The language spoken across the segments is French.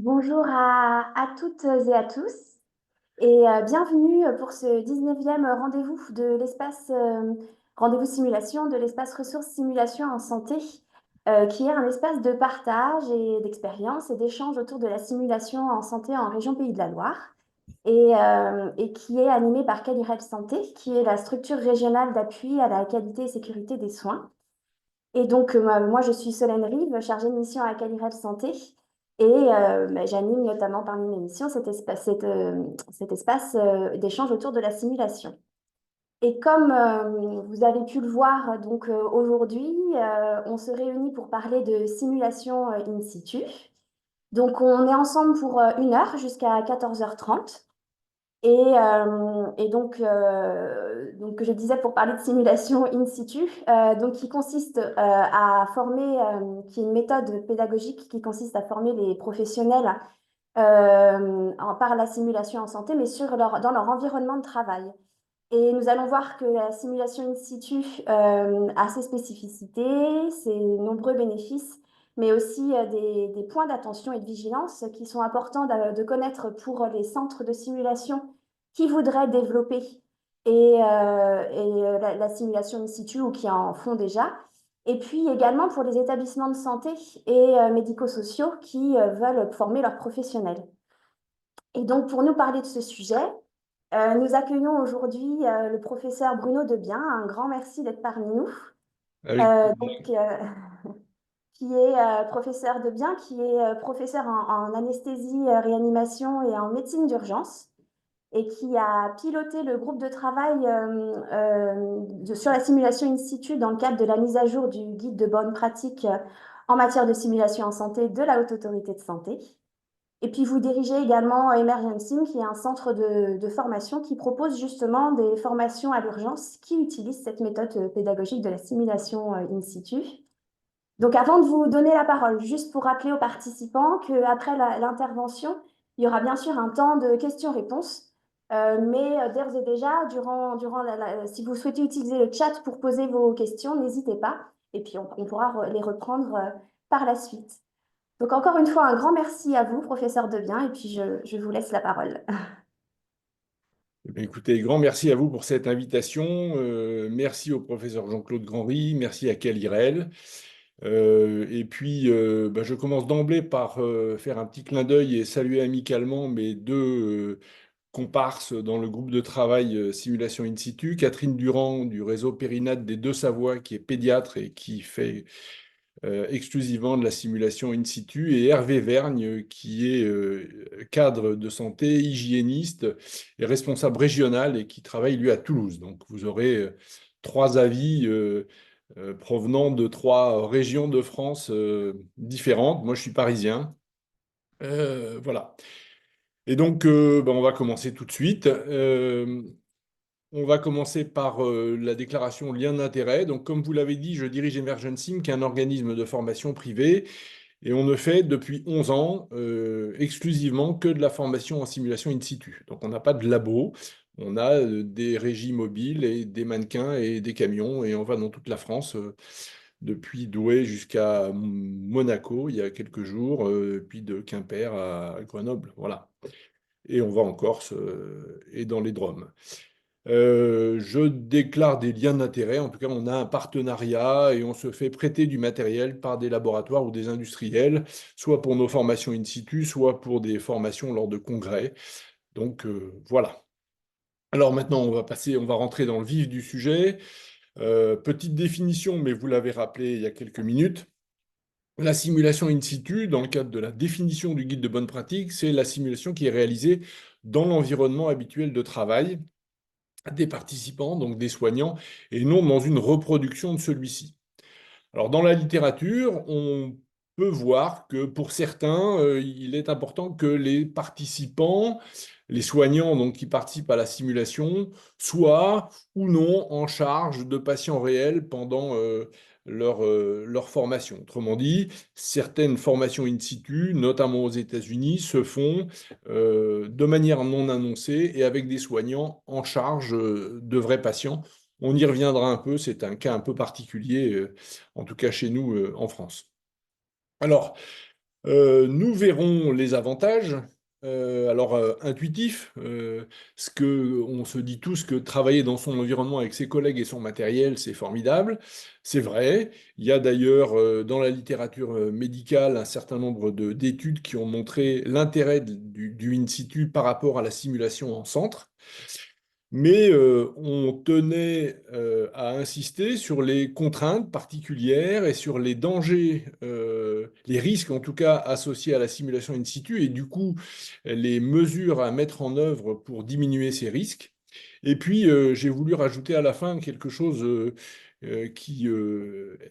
Bonjour à toutes et à tous et bienvenue pour ce 19e rendez-vous de l'espace rendez-vous simulation de l'espace ressources simulation en santé, qui est un espace de partage et d'expérience et d'échange autour de la simulation en santé en région Pays de la Loire et qui est animé par Calirel Santé, qui est la structure régionale d'appui à la qualité et sécurité des soins. Et donc, moi, je suis Solène Rive, chargée de mission à Calirel Santé. Et j'anime notamment parmi mes missions cet espace d'échange autour de la simulation. Et comme vous avez pu le voir donc aujourd'hui, on se réunit pour parler de simulation in situ. Donc, on est ensemble pour 1 heure jusqu'à 14h30. Et donc, je disais pour parler de simulation in situ, donc qui consiste à former, qui est une méthode pédagogique qui consiste à former les professionnels par la simulation en santé, mais dans leur environnement de travail. Et nous allons voir que la simulation in situ a ses spécificités, ses nombreux bénéfices, mais aussi des points d'attention et de vigilance qui sont importants de connaître pour les centres de simulation qui voudraient développer la simulation in situ ou qui en font déjà. Et puis également pour les établissements de santé et médico-sociaux qui veulent former leurs professionnels. Et donc pour nous parler de ce sujet, nous accueillons aujourd'hui le professeur Bruno Debien. Un grand merci d'être parmi nous. Avec Euh, donc, euh, qui est professeur Debien, qui est professeur en anesthésie, réanimation et en médecine d'urgence, et qui a piloté le groupe de travail sur la simulation in situ dans le cadre de la mise à jour du guide de bonne pratique en matière de simulation en santé de la Haute Autorité de Santé. Et puis, vous dirigez également Emergencing, qui est un centre de formation qui propose justement des formations à l'urgence qui utilisent cette méthode pédagogique de la simulation in situ. Donc, avant de vous donner la parole, juste pour rappeler aux participants qu'après l'intervention, il y aura bien sûr un temps de questions-réponses. Mais d'ores et déjà, si vous souhaitez utiliser le chat pour poser vos questions, n'hésitez pas. Et puis, on pourra les reprendre par la suite. Donc encore une fois, un grand merci à vous, professeur Debien, et puis je vous laisse la parole. Eh bien, écoutez, grand merci à vous pour cette invitation. Merci au professeur Jean-Claude Grandry, merci à Calirel. Je commence d'emblée par faire un petit clin d'œil et saluer amicalement mes deux comparses dans le groupe de travail Simulation In Situ. Catherine Durand du réseau Périnate des Deux-Savoies, qui est pédiatre et qui fait exclusivement de la simulation in situ, et Hervé Vergne, qui est cadre de santé, hygiéniste et responsable régional et qui travaille, lui, à Toulouse. Donc, vous aurez trois avis provenant de trois régions de France différentes. Moi, je suis parisien. Voilà. Et donc, on va commencer tout de suite. On va commencer par la déclaration lien d'intérêt. Donc, comme vous l'avez dit, je dirige Emergencing, qui est un organisme de formation privé, et on ne fait depuis 11 ans exclusivement que de la formation en simulation in situ. Donc, on n'a pas de labo, on a des régies mobiles et des mannequins et des camions, et on va dans toute la France, depuis Douai jusqu'à Monaco il y a quelques jours, puis de Quimper à Grenoble, voilà. Et on va en Corse et dans les Droms. Je déclare des liens d'intérêt. En tout cas, on a un partenariat et on se fait prêter du matériel par des laboratoires ou des industriels, soit pour nos formations in situ, soit pour des formations lors de congrès. Donc, voilà. Alors maintenant, on va rentrer dans le vif du sujet. Petite définition, mais vous l'avez rappelé il y a quelques minutes. La simulation in situ, dans le cadre de la définition du guide de bonne pratique, c'est la simulation qui est réalisée dans l'environnement habituel de travail des participants, donc des soignants, et non dans une reproduction de celui-ci. Alors, dans la littérature, on peut voir que pour certains, il est important que les participants, les soignants donc, qui participent à la simulation, soient ou non en charge de patients réels pendant leur formation. Autrement dit, certaines formations in situ, notamment aux États-Unis, se font de manière non annoncée et avec des soignants en charge de vrais patients. On y reviendra un peu, c'est un cas un peu particulier, en tout cas chez nous en France. Alors, Nous verrons les avantages. Intuitifs, ce que on se dit tous que travailler dans son environnement avec ses collègues et son matériel, c'est formidable. C'est vrai. Il y a d'ailleurs dans la littérature médicale un certain nombre d'études qui ont montré l'intérêt du in situ par rapport à la simulation en centre. Mais on tenait à insister sur les contraintes particulières et sur les dangers, les risques en tout cas associés à la simulation in situ et du coup les mesures à mettre en œuvre pour diminuer ces risques. Et puis j'ai voulu rajouter à la fin quelque chose qui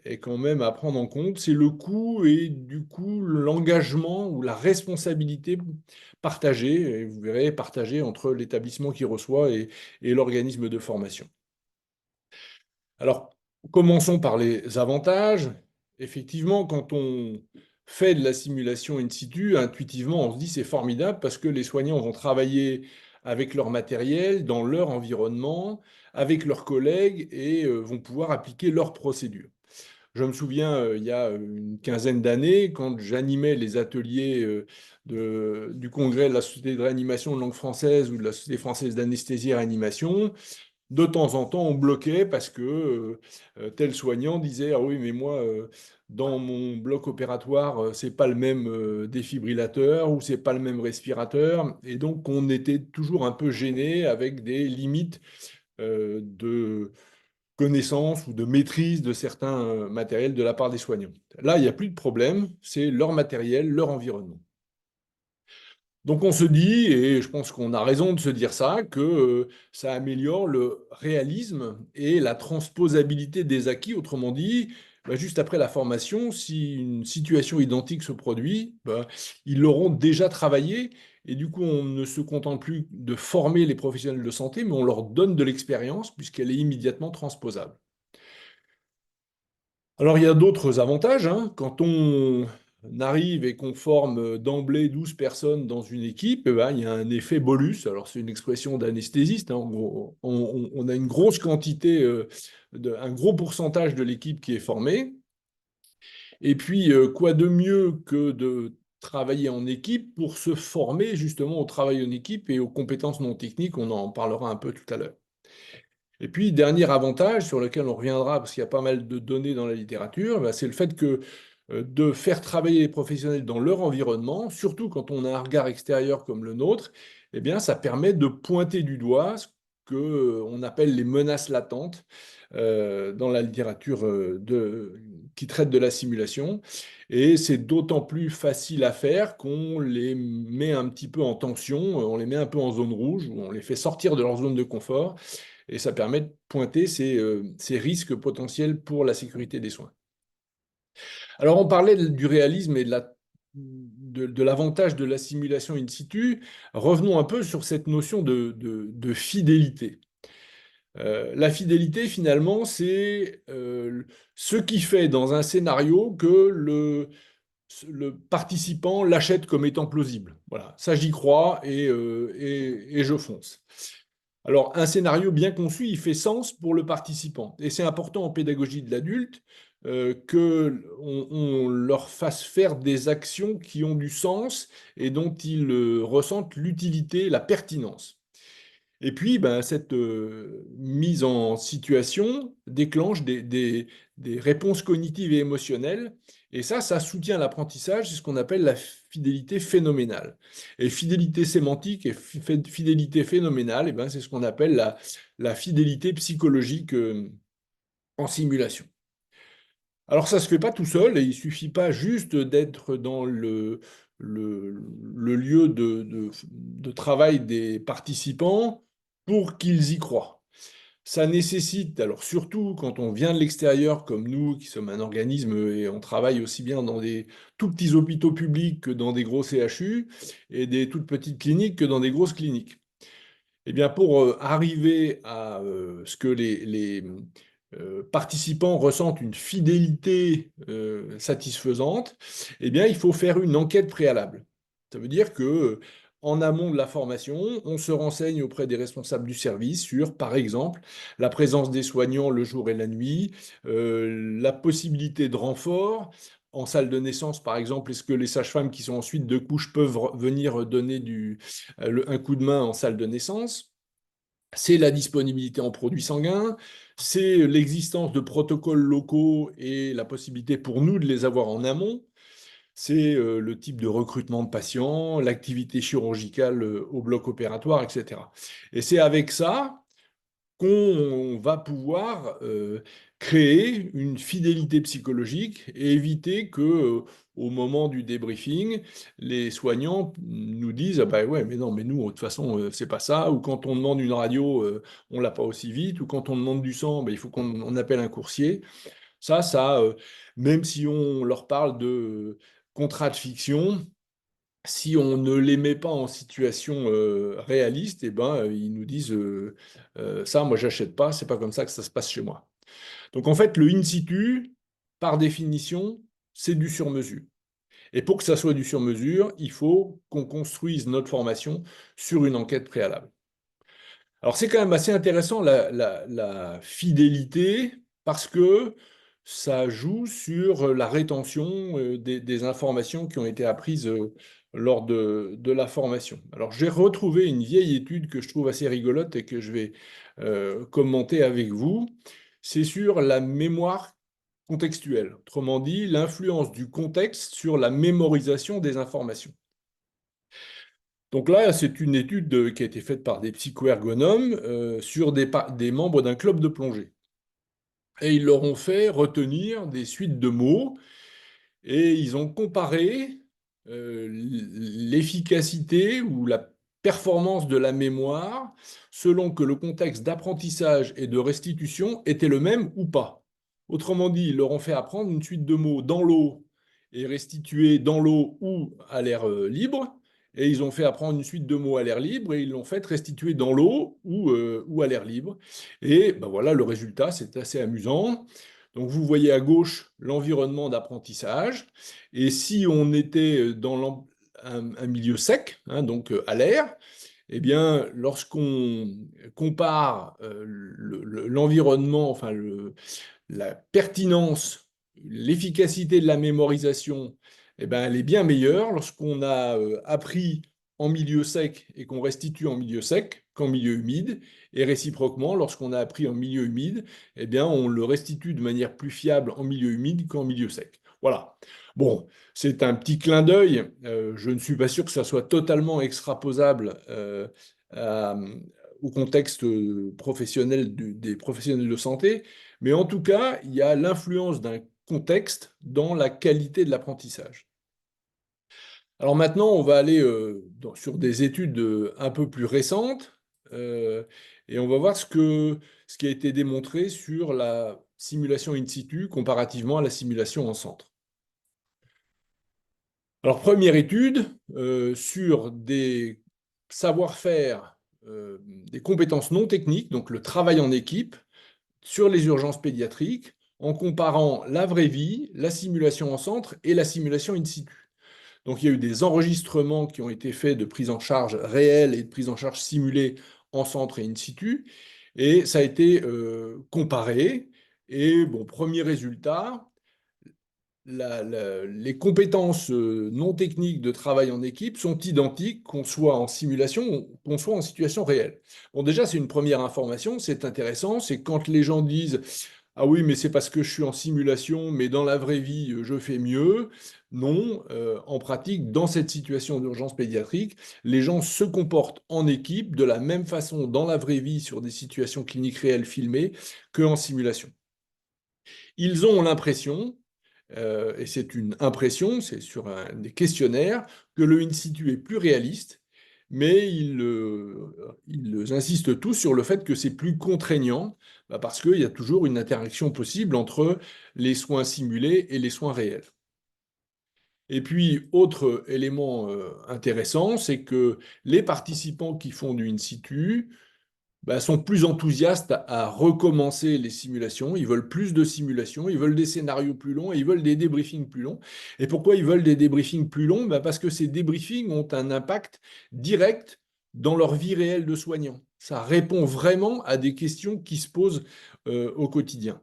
est quand même à prendre en compte, c'est le coût et du coup l'engagement ou la responsabilité partagée, et vous verrez, partagée entre l'établissement qui reçoit et l'organisme de formation. Alors, commençons par les avantages. Effectivement, quand on fait de la simulation in situ, intuitivement, on se dit c'est formidable parce que les soignants vont travailler avec leur matériel, dans leur environnement, avec leurs collègues et vont pouvoir appliquer leurs procédures. Je me souviens, il y a une quinzaine d'années, quand j'animais les ateliers du congrès de la Société de réanimation de langue française ou de la Société française d'anesthésie et réanimation, de temps en temps, on bloquait parce que tel soignant disait: ah oui, mais moi, dans mon bloc opératoire, c'est pas le même défibrillateur ou c'est pas le même respirateur. Et donc, on était toujours un peu gêné avec des limites de connaissance ou de maîtrise de certains matériels de la part des soignants. Là, il n'y a plus de problème, c'est leur matériel, leur environnement. Donc on se dit, et je pense qu'on a raison de se dire ça, que ça améliore le réalisme et la transposabilité des acquis. Autrement dit, bah, juste après la formation, si une situation identique se produit, bah, ils l'auront déjà travaillé. Et du coup, on ne se contente plus de former les professionnels de santé, mais on leur donne de l'expérience puisqu'elle est immédiatement transposable. Alors, il y a d'autres avantages, hein. Quand on arrive et qu'on forme d'emblée 12 personnes dans une équipe, eh ben, il y a un effet bolus. Alors, c'est une expression d'anesthésiste, hein. En gros, on a une grosse quantité, un gros pourcentage de l'équipe qui est formée. Et puis, quoi de mieux que de travailler en équipe pour se former justement au travail en équipe et aux compétences non techniques, on en parlera un peu tout à l'heure. Et puis, dernier avantage sur lequel on reviendra, parce qu'il y a pas mal de données dans la littérature, bah, c'est le fait que de faire travailler les professionnels dans leur environnement, surtout quand on a un regard extérieur comme le nôtre, eh bien, ça permet de pointer du doigt ce qu'on appelle les menaces latentes dans la littérature qui traite de la simulation. Et c'est d'autant plus facile à faire qu'on les met un petit peu en tension, on les met un peu en zone rouge, on les fait sortir de leur zone de confort et ça permet de pointer ces risques potentiels pour la sécurité des soins. Alors, on parlait du réalisme et de l'avantage de la simulation in situ. Revenons un peu sur cette notion de fidélité. La fidélité, finalement, c'est ce qui fait dans un scénario que le participant l'achète comme étant plausible. Voilà, ça j'y crois et je fonce. Alors, un scénario bien conçu, il fait sens pour le participant. Et c'est important en pédagogie de l'adulte qu'on leur fasse faire des actions qui ont du sens et dont ils ressentent l'utilité, la pertinence. Et puis, ben, cette mise en situation déclenche des réponses cognitives et émotionnelles. Et ça soutient l'apprentissage, c'est ce qu'on appelle la fidélité phénoménale. Et fidélité sémantique et fidélité phénoménale, eh ben, c'est ce qu'on appelle la fidélité psychologique en simulation. Alors ça ne se fait pas tout seul et il ne suffit pas juste d'être dans le lieu de travail des participants pour qu'ils y croient. Ça nécessite, alors surtout quand on vient de l'extérieur comme nous, qui sommes un organisme et on travaille aussi bien dans des tout petits hôpitaux publics que dans des gros CHU et des toutes petites cliniques que dans des grosses cliniques. Eh bien, pour arriver à ce que les participants ressentent une fidélité satisfaisante, eh bien, il faut faire une enquête préalable. Ça veut dire que en amont de la formation, on se renseigne auprès des responsables du service sur, par exemple, la présence des soignants le jour et la nuit, la possibilité de renfort, en salle de naissance, par exemple, est-ce que les sages-femmes qui sont en suite de couche peuvent venir donner un coup de main en salle de naissance? C'est la disponibilité en produits sanguins, c'est l'existence de protocoles locaux et la possibilité pour nous de les avoir en amont. C'est le type de recrutement de patients, l'activité chirurgicale au bloc opératoire, etc. Et c'est avec ça qu'on va pouvoir créer une fidélité psychologique et éviter que, au moment du débriefing, les soignants nous disent: ah bah ouais, mais non, mais nous, de toute façon, c'est pas ça. Ou quand on demande une radio, on l'a pas aussi vite. Ou quand on demande du sang, bah, il faut qu'on appelle un coursier. Même si on leur parle de contrat de fiction, si on ne les met pas en situation réaliste, eh ben, ils nous disent ça, moi, j'achète pas, c'est pas comme ça que ça se passe chez moi. Donc, en fait, le in situ, par définition, c'est du sur-mesure. Et pour que ça soit du sur-mesure, il faut qu'on construise notre formation sur une enquête préalable. Alors, c'est quand même assez intéressant la fidélité parce que ça joue sur la rétention des informations qui ont été apprises lors de la formation. Alors, j'ai retrouvé une vieille étude que je trouve assez rigolote et que je vais commenter avec vous. C'est sur la mémoire contextuelle, autrement dit, l'influence du contexte sur la mémorisation des informations. Donc là, c'est une étude qui a été faite par des psychoergonomes sur des membres d'un club de plongée. Et ils leur ont fait retenir des suites de mots et ils ont comparé l'efficacité ou la performance de la mémoire selon que le contexte d'apprentissage et de restitution était le même ou pas. Autrement dit, ils leur ont fait apprendre une suite de mots dans l'eau et restituer dans l'eau ou à l'air libre. Et ils ont fait apprendre une suite de mots à l'air libre et ils l'ont fait restituer dans l'eau ou à l'air libre. Et ben voilà, le résultat, c'est assez amusant. Donc vous voyez à gauche l'environnement d'apprentissage. Et si on était dans un milieu sec, hein, donc à l'air, eh bien, lorsqu'on compare l'environnement, enfin la pertinence, l'efficacité de la mémorisation, eh ben, elle est bien meilleure lorsqu'on a appris en milieu sec et qu'on restitue en milieu sec qu'en milieu humide. Et réciproquement, lorsqu'on a appris en milieu humide, eh bien, on le restitue de manière plus fiable en milieu humide qu'en milieu sec. Voilà. Bon, c'est un petit clin d'œil. Je ne suis pas sûr que ça soit totalement extraposable à- au contexte professionnel des professionnels de santé, mais en tout cas, il y a l'influence d'un contexte dans la qualité de l'apprentissage. Alors maintenant, on va aller sur des études un peu plus récentes et on va voir ce qui a été démontré sur la simulation in situ comparativement à la simulation en centre. Alors, première étude sur des savoir-faire, des compétences non techniques, donc le travail en équipe, sur les urgences pédiatriques, en comparant la vraie vie, la simulation en centre et la simulation in situ. Donc, il y a eu des enregistrements qui ont été faits de prise en charge réelle et de prise en charge simulée en centre et in situ, et ça a été comparé. Et bon, premier résultat, les compétences non techniques de travail en équipe sont identiques qu'on soit en simulation ou qu'on soit en situation réelle. Bon, déjà, c'est une première information, c'est intéressant, c'est quand les gens disent: ah oui, mais c'est parce que je suis en simulation, mais dans la vraie vie, je fais mieux. Non, en pratique, dans cette situation d'urgence pédiatrique, les gens se comportent en équipe de la même façon dans la vraie vie sur des situations cliniques réelles filmées qu'en simulation. Ils ont l'impression, et c'est une impression, c'est sur des questionnaires, que le in situ est plus réaliste, mais ils insistent tous sur le fait que c'est plus contraignant, parce qu'il y a toujours une interaction possible entre les soins simulés et les soins réels. Et puis, autre élément intéressant, c'est que les participants qui font du in situ sont plus enthousiastes à recommencer les simulations. Ils veulent plus de simulations, ils veulent des scénarios plus longs et ils veulent des débriefings plus longs. Et pourquoi ils veulent des débriefings plus longs? Parce que ces débriefings ont un impact direct dans leur vie réelle de soignants. Ça répond vraiment à des questions qui se posent au quotidien.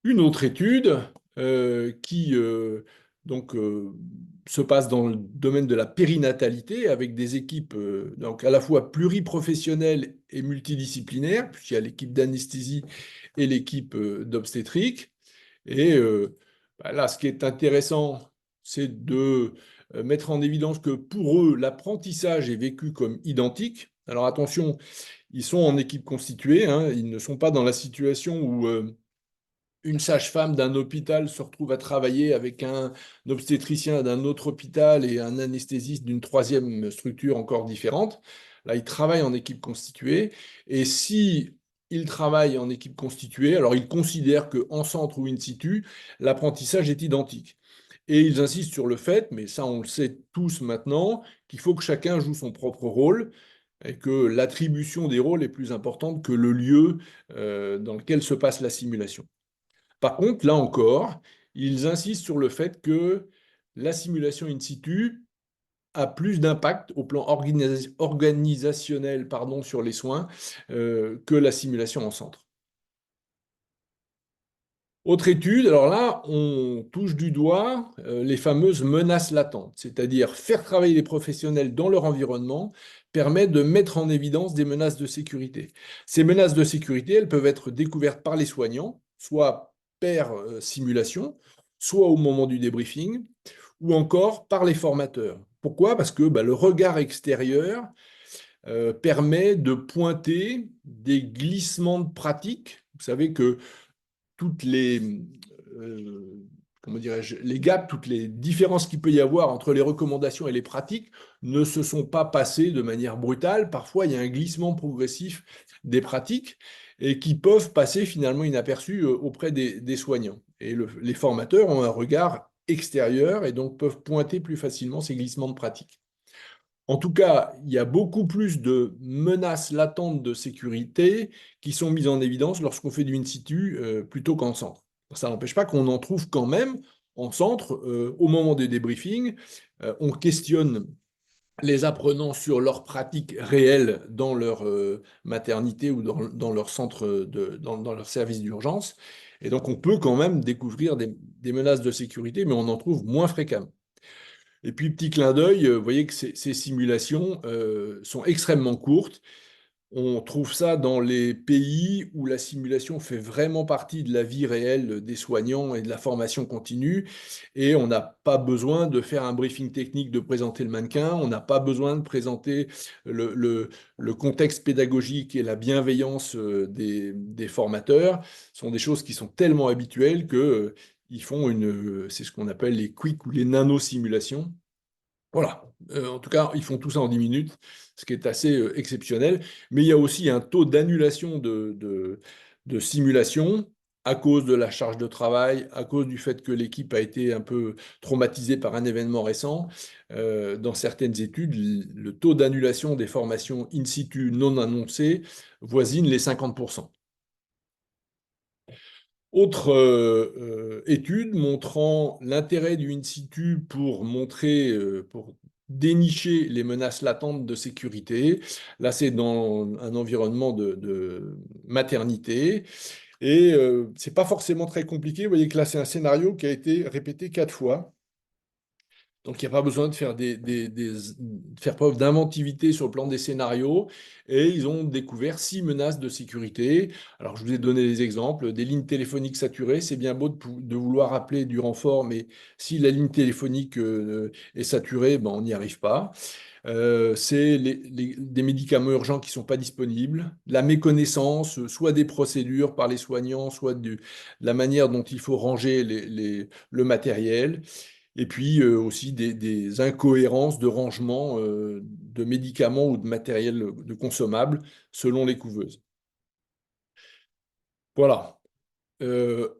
Une autre étude qui donc, se passe dans le domaine de la périnatalité avec des équipes donc à la fois pluriprofessionnelles et multidisciplinaires, puisqu'il y a l'équipe d'anesthésie et l'équipe d'obstétrique. Et là, ce qui est intéressant, c'est de mettre en évidence que pour eux, l'apprentissage est vécu comme identique. Alors attention, ils sont en équipe constituée, hein, ils ne sont pas dans la situation où une sage-femme d'un hôpital se retrouve à travailler avec un obstétricien d'un autre hôpital et un anesthésiste d'une troisième structure encore différente. Là, ils travaillent en équipe constituée. Et si ils travaillent en équipe constituée, alors ils considèrent qu'en centre ou in situ, l'apprentissage est identique. Et ils insistent sur le fait, mais ça on le sait tous maintenant, qu'il faut que chacun joue son propre rôle et que l'attribution des rôles est plus importante que le lieu dans lequel se passe la simulation. Par contre, là encore, ils insistent sur le fait que la simulation in situ a plus d'impact au plan organisationnel sur les soins que la simulation en centre. Autre étude, alors là, on touche du doigt les fameuses menaces latentes, c'est-à-dire faire travailler les professionnels dans leur environnement permet de mettre en évidence des menaces de sécurité. Ces menaces de sécurité, elles peuvent être découvertes par les soignants, soit per simulation, soit au moment du débriefing, ou encore par les formateurs. Pourquoi? Parce que le regard extérieur permet de pointer des glissements de pratique. Vous savez que toutes comment dirais-je, les gaps, toutes les différences qu'il peut y avoir entre les recommandations et les pratiques ne se sont pas passées de manière brutale. Parfois, il y a un glissement progressif des pratiques et qui peuvent passer finalement inaperçus auprès des soignants. Et les formateurs ont un regard extérieur et donc peuvent pointer plus facilement ces glissements de pratiques. En tout cas, il y a beaucoup plus de menaces latentes de sécurité qui sont mises en évidence lorsqu'on fait du in situ plutôt qu'en centre. Ça n'empêche pas qu'on en trouve quand même en centre au moment des débriefings. On questionne les apprenants sur leurs pratiques réelles dans leur maternité ou dans leur centre, dans leur service d'urgence. Et donc, on peut quand même découvrir des menaces de sécurité, mais on en trouve moins fréquemment. Et puis, petit clin d'œil, vous voyez que ces simulations sont extrêmement courtes. On trouve ça dans les pays où la simulation fait vraiment partie de la vie réelle des soignants et de la formation continue. Et on n'a pas besoin de faire un briefing technique, de présenter le mannequin. On n'a pas besoin de présenter le contexte pédagogique et la bienveillance des formateurs. Ce sont des choses qui sont tellement habituelles que ils font c'est ce qu'on appelle les quick ou les nano-simulations. Voilà. En tout cas, ils font tout ça en 10 minutes, ce qui est assez exceptionnel. Mais il y a aussi un taux d'annulation de simulation à cause de la charge de travail, à cause du fait que l'équipe a été un peu traumatisée par un événement récent. Dans certaines études, le taux d'annulation des formations in situ non annoncées voisine les 50%. Autre étude montrant l'intérêt du in situ pour pour dénicher les menaces latentes de sécurité. Là, c'est dans un environnement de maternité. Et c'est pas forcément très compliqué. Vous voyez que là, c'est un scénario qui a été répété 4 fois. Donc, il n'y a pas besoin de faire preuve d'inventivité sur le plan des scénarios. Et ils ont découvert 6 menaces de sécurité. Alors, je vous ai donné des exemples. Des lignes téléphoniques saturées. C'est bien beau de vouloir appeler du renfort, mais si la ligne téléphonique est saturée, ben, on n'y arrive pas. C'est des médicaments urgents qui ne sont pas disponibles. La méconnaissance, soit des procédures par les soignants, soit de la manière dont il faut ranger le matériel. Et puis aussi des incohérences de rangement de médicaments ou de matériel de consommables selon les couveuses. Voilà. Euh,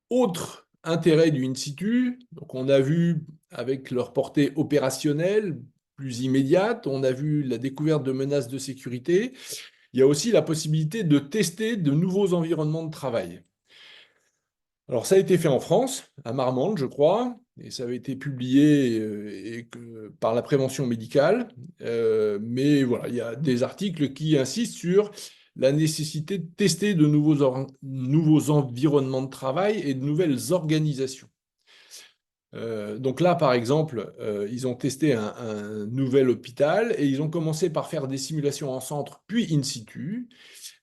Autre intérêt du in situ, donc on a vu avec leur portée opérationnelle plus immédiate, on a vu la découverte de menaces de sécurité. Il y a aussi la possibilité de tester de nouveaux environnements de travail. Alors, ça a été fait en France, à Marmande, je crois, et ça avait été publié par la prévention médicale. Mais voilà, il y a des articles qui insistent sur la nécessité de tester de nouveaux environnements de travail et de nouvelles organisations. Donc là, par exemple, ils ont testé un nouvel hôpital et ils ont commencé par faire des simulations en centre, puis in situ.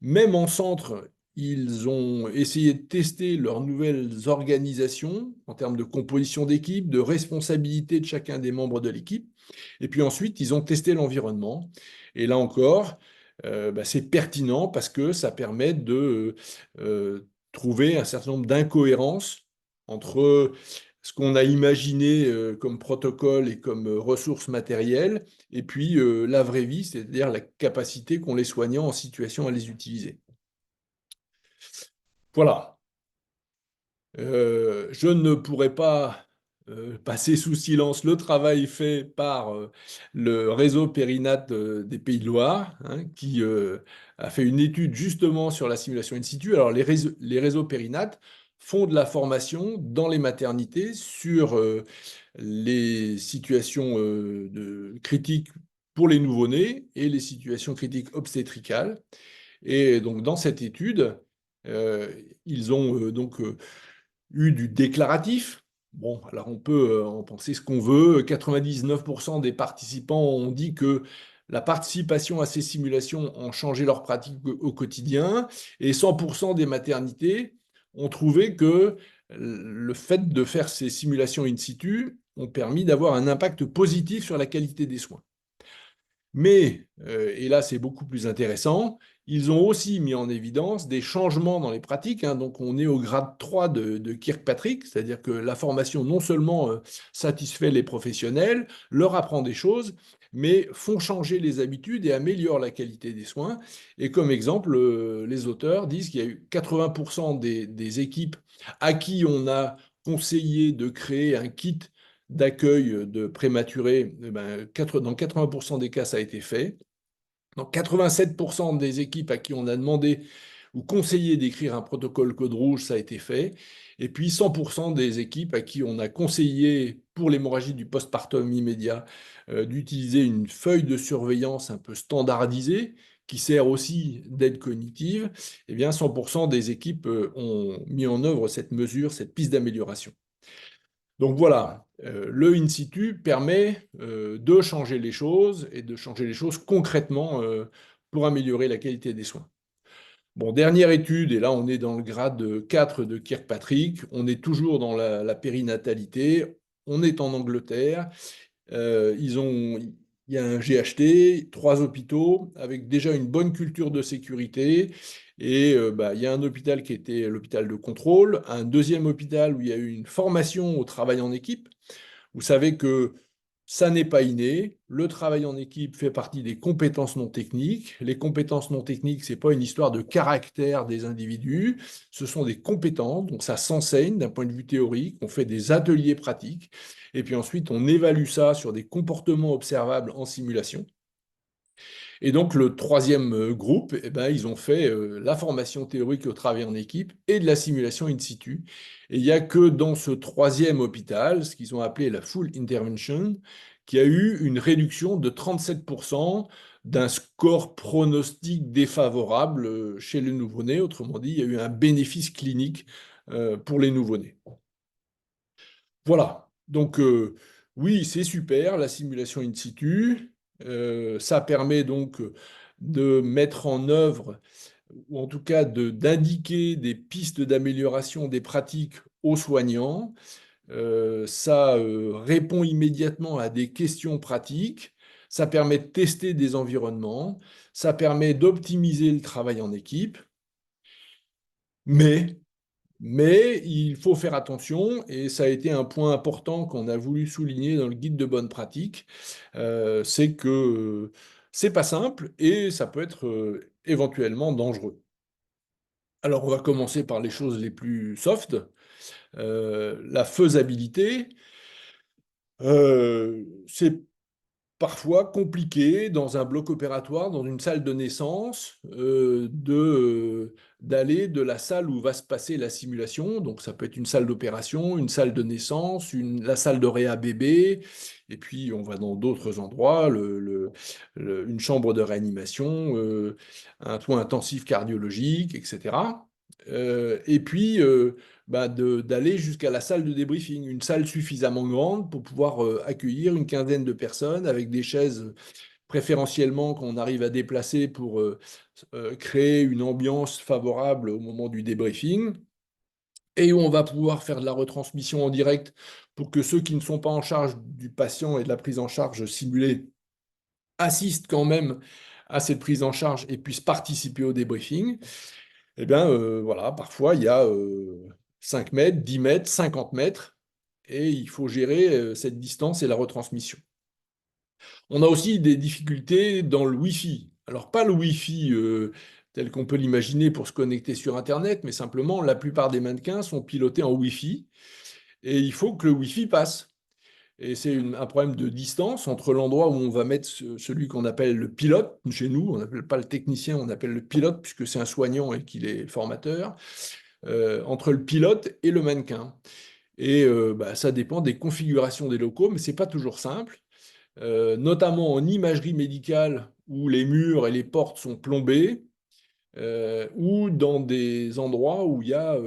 Même en centre, ils ont essayé de tester leurs nouvelles organisations en termes de composition d'équipe, de responsabilité de chacun des membres de l'équipe. Et puis ensuite, ils ont testé l'environnement. Et là encore, c'est pertinent parce que ça permet de trouver un certain nombre d'incohérences entre ce qu'on a imaginé comme protocole et comme ressources matérielles, et puis la vraie vie, c'est-à-dire la capacité qu'ont les soignants en situation à les utiliser. Voilà. Je ne pourrais pas passer sous silence le travail fait par le réseau Périnat des Pays de Loire, hein, qui a fait une étude justement sur la simulation in situ. Alors, les réseaux Périnat font de la formation dans les maternités sur les situations critiques pour les nouveau-nés et les situations critiques obstétricales. Et donc, dans cette étude, euh, ils ont eu du déclaratif. Bon, alors on peut en penser ce qu'on veut. 99% des participants ont dit que la participation à ces simulations ont changé leur pratique au quotidien, et 100% des maternités ont trouvé que le fait de faire ces simulations in situ ont permis d'avoir un impact positif sur la qualité des soins. Mais, et là c'est beaucoup plus intéressant, ils ont aussi mis en évidence des changements dans les pratiques, hein. Donc on est au grade 3 de Kirkpatrick, c'est-à-dire que la formation non seulement satisfait les professionnels, leur apprend des choses, mais font changer les habitudes et améliore la qualité des soins. Et comme exemple, les auteurs disent qu'il y a eu 80% des équipes à qui on a conseillé de créer un kit d'accueil de prématurés, dans 80% des cas, ça a été fait. Dans 87% des équipes à qui on a demandé ou conseillé d'écrire un protocole code rouge, ça a été fait. Et puis 100% des équipes à qui on a conseillé, pour l'hémorragie du postpartum immédiat, d'utiliser une feuille de surveillance un peu standardisée, qui sert aussi d'aide cognitive, eh bien 100% des équipes ont mis en œuvre cette mesure, cette piste d'amélioration. Donc voilà, le in situ permet de changer les choses et de changer les choses concrètement pour améliorer la qualité des soins. Bon, dernière étude, et là on est dans le grade 4 de Kirkpatrick, on est toujours dans la périnatalité, on est en Angleterre, il y a un GHT, 3 hôpitaux, avec déjà une bonne culture de sécurité. Et il y a un hôpital qui était l'hôpital de contrôle, un deuxième hôpital où il y a eu une formation au travail en équipe. Vous savez que ça n'est pas inné. Le travail en équipe fait partie des compétences non techniques. Les compétences non techniques, ce n'est pas une histoire de caractère des individus, ce sont des compétences. Donc ça s'enseigne d'un point de vue théorique. On fait des ateliers pratiques. Et puis ensuite, on évalue ça sur des comportements observables en simulation. Et donc, le troisième groupe, eh ben, ils ont fait la formation théorique au travail en équipe et de la simulation in situ. Et il n'y a que dans ce troisième hôpital, ce qu'ils ont appelé la full intervention, qui a eu une réduction de 37% d'un score pronostic défavorable chez le nouveau-né. Autrement dit, il y a eu un bénéfice clinique pour les nouveau-nés. Voilà. Donc, oui, c'est super, la simulation in situ. Ça permet donc de mettre en œuvre, ou en tout cas d'indiquer des pistes d'amélioration des pratiques aux soignants. Ça répond immédiatement à des questions pratiques. Ça permet de tester des environnements. Ça permet d'optimiser le travail en équipe. Mais il faut faire attention, et ça a été un point important qu'on a voulu souligner dans le guide de bonne pratique, c'est que c'est pas simple et ça peut être éventuellement dangereux. Alors on va commencer par les choses les plus soft. La faisabilité, c'est parfois compliqué dans un bloc opératoire, dans une salle de naissance, de d'aller de la salle où va se passer la simulation. Donc, ça peut être une salle d'opération, une salle de naissance, la salle de réa bébé, et puis on va dans d'autres endroits, une chambre de réanimation, un soin intensif cardiologique, etc. Et puis, d'aller jusqu'à la salle de débriefing, une salle suffisamment grande pour pouvoir accueillir une quinzaine de personnes avec des chaises préférentiellement qu'on arrive à déplacer pour créer une ambiance favorable au moment du débriefing, et où on va pouvoir faire de la retransmission en direct pour que ceux qui ne sont pas en charge du patient et de la prise en charge simulée assistent quand même à cette prise en charge et puissent participer au débriefing. Eh bien, voilà, parfois il y a 5 mètres, 10 mètres, 50 mètres, et il faut gérer cette distance et la retransmission. On a aussi des difficultés dans le Wi-Fi. Alors, pas le Wi-Fi tel qu'on peut l'imaginer pour se connecter sur Internet, mais simplement, la plupart des mannequins sont pilotés en Wi-Fi et il faut que le Wi-Fi passe. Et c'est un problème de distance entre l'endroit où on va mettre celui qu'on appelle le pilote. Chez nous, on n'appelle pas le technicien, on appelle le pilote puisque c'est un soignant et qu'il est formateur, entre le pilote et le mannequin. Et ça dépend des configurations des locaux, mais ce n'est pas toujours simple. Notamment en imagerie médicale où les murs et les portes sont plombés, ou dans des endroits où il y a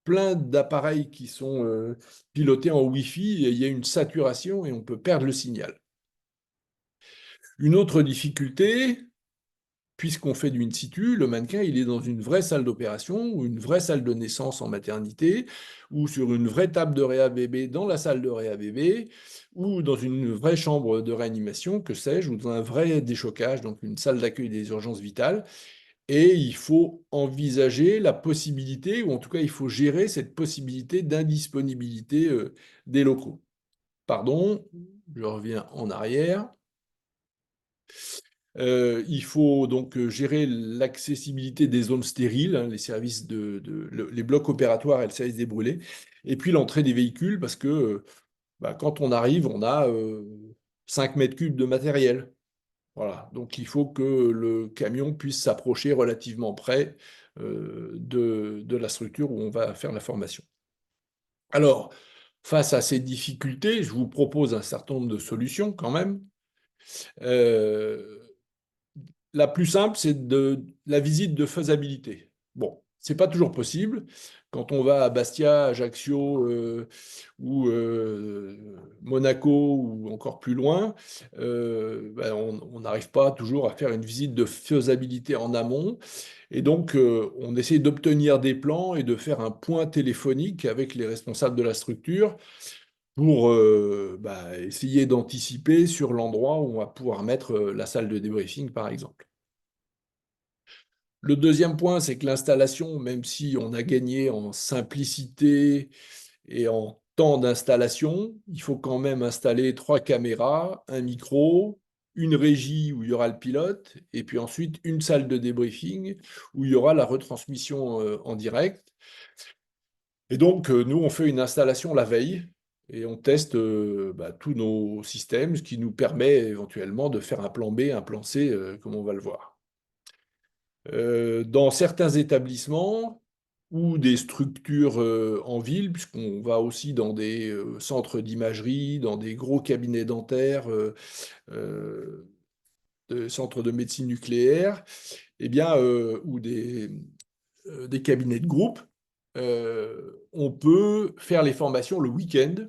plein d'appareils qui sont pilotés en Wi-Fi et il y a une saturation et on peut perdre le signal. Une autre difficulté, puisqu'on fait du in situ, le mannequin, il est dans une vraie salle d'opération ou une vraie salle de naissance en maternité ou sur une vraie table de réa bébé dans la salle de réa bébé ou dans une vraie chambre de réanimation, que sais-je, ou dans un vrai déchocage, donc une salle d'accueil des urgences vitales. Et il faut envisager la possibilité, ou en tout cas, il faut gérer cette possibilité d'indisponibilité des locaux. Pardon, je reviens en arrière. Il faut donc gérer l'accessibilité des zones stériles, hein, les services les blocs opératoires et le service des brûlés, et puis l'entrée des véhicules, parce que quand on arrive, on a 5 mètres cubes de matériel. Voilà. Donc il faut que le camion puisse s'approcher relativement près de la structure où on va faire la formation. Alors, face à ces difficultés, je vous propose un certain nombre de solutions quand même. Euh, La plus simple, c'est la visite de faisabilité. Bon, c'est pas toujours possible. Quand on va à Bastia, Ajaccio ou Monaco ou encore plus loin, on n'arrive pas toujours à faire une visite de faisabilité en amont. Et donc, on essaie d'obtenir des plans et de faire un point téléphonique avec les responsables de la structure pour essayer d'anticiper sur l'endroit où on va pouvoir mettre la salle de débriefing, par exemple. Le deuxième point, c'est que l'installation, même si on a gagné en simplicité et en temps d'installation, il faut quand même installer 3 caméras, un micro, une régie où il y aura le pilote, et puis ensuite une salle de débriefing où il y aura la retransmission en direct. Et donc, nous, on fait une installation la veille et on teste tous nos systèmes, ce qui nous permet éventuellement de faire un plan B, un plan C, comme on va le voir. Dans certains établissements ou des structures en ville, puisqu'on va aussi dans des centres d'imagerie, dans des gros cabinets dentaires, centres de médecine nucléaire, eh bien, ou des cabinets de groupe, on peut faire les formations le week-end,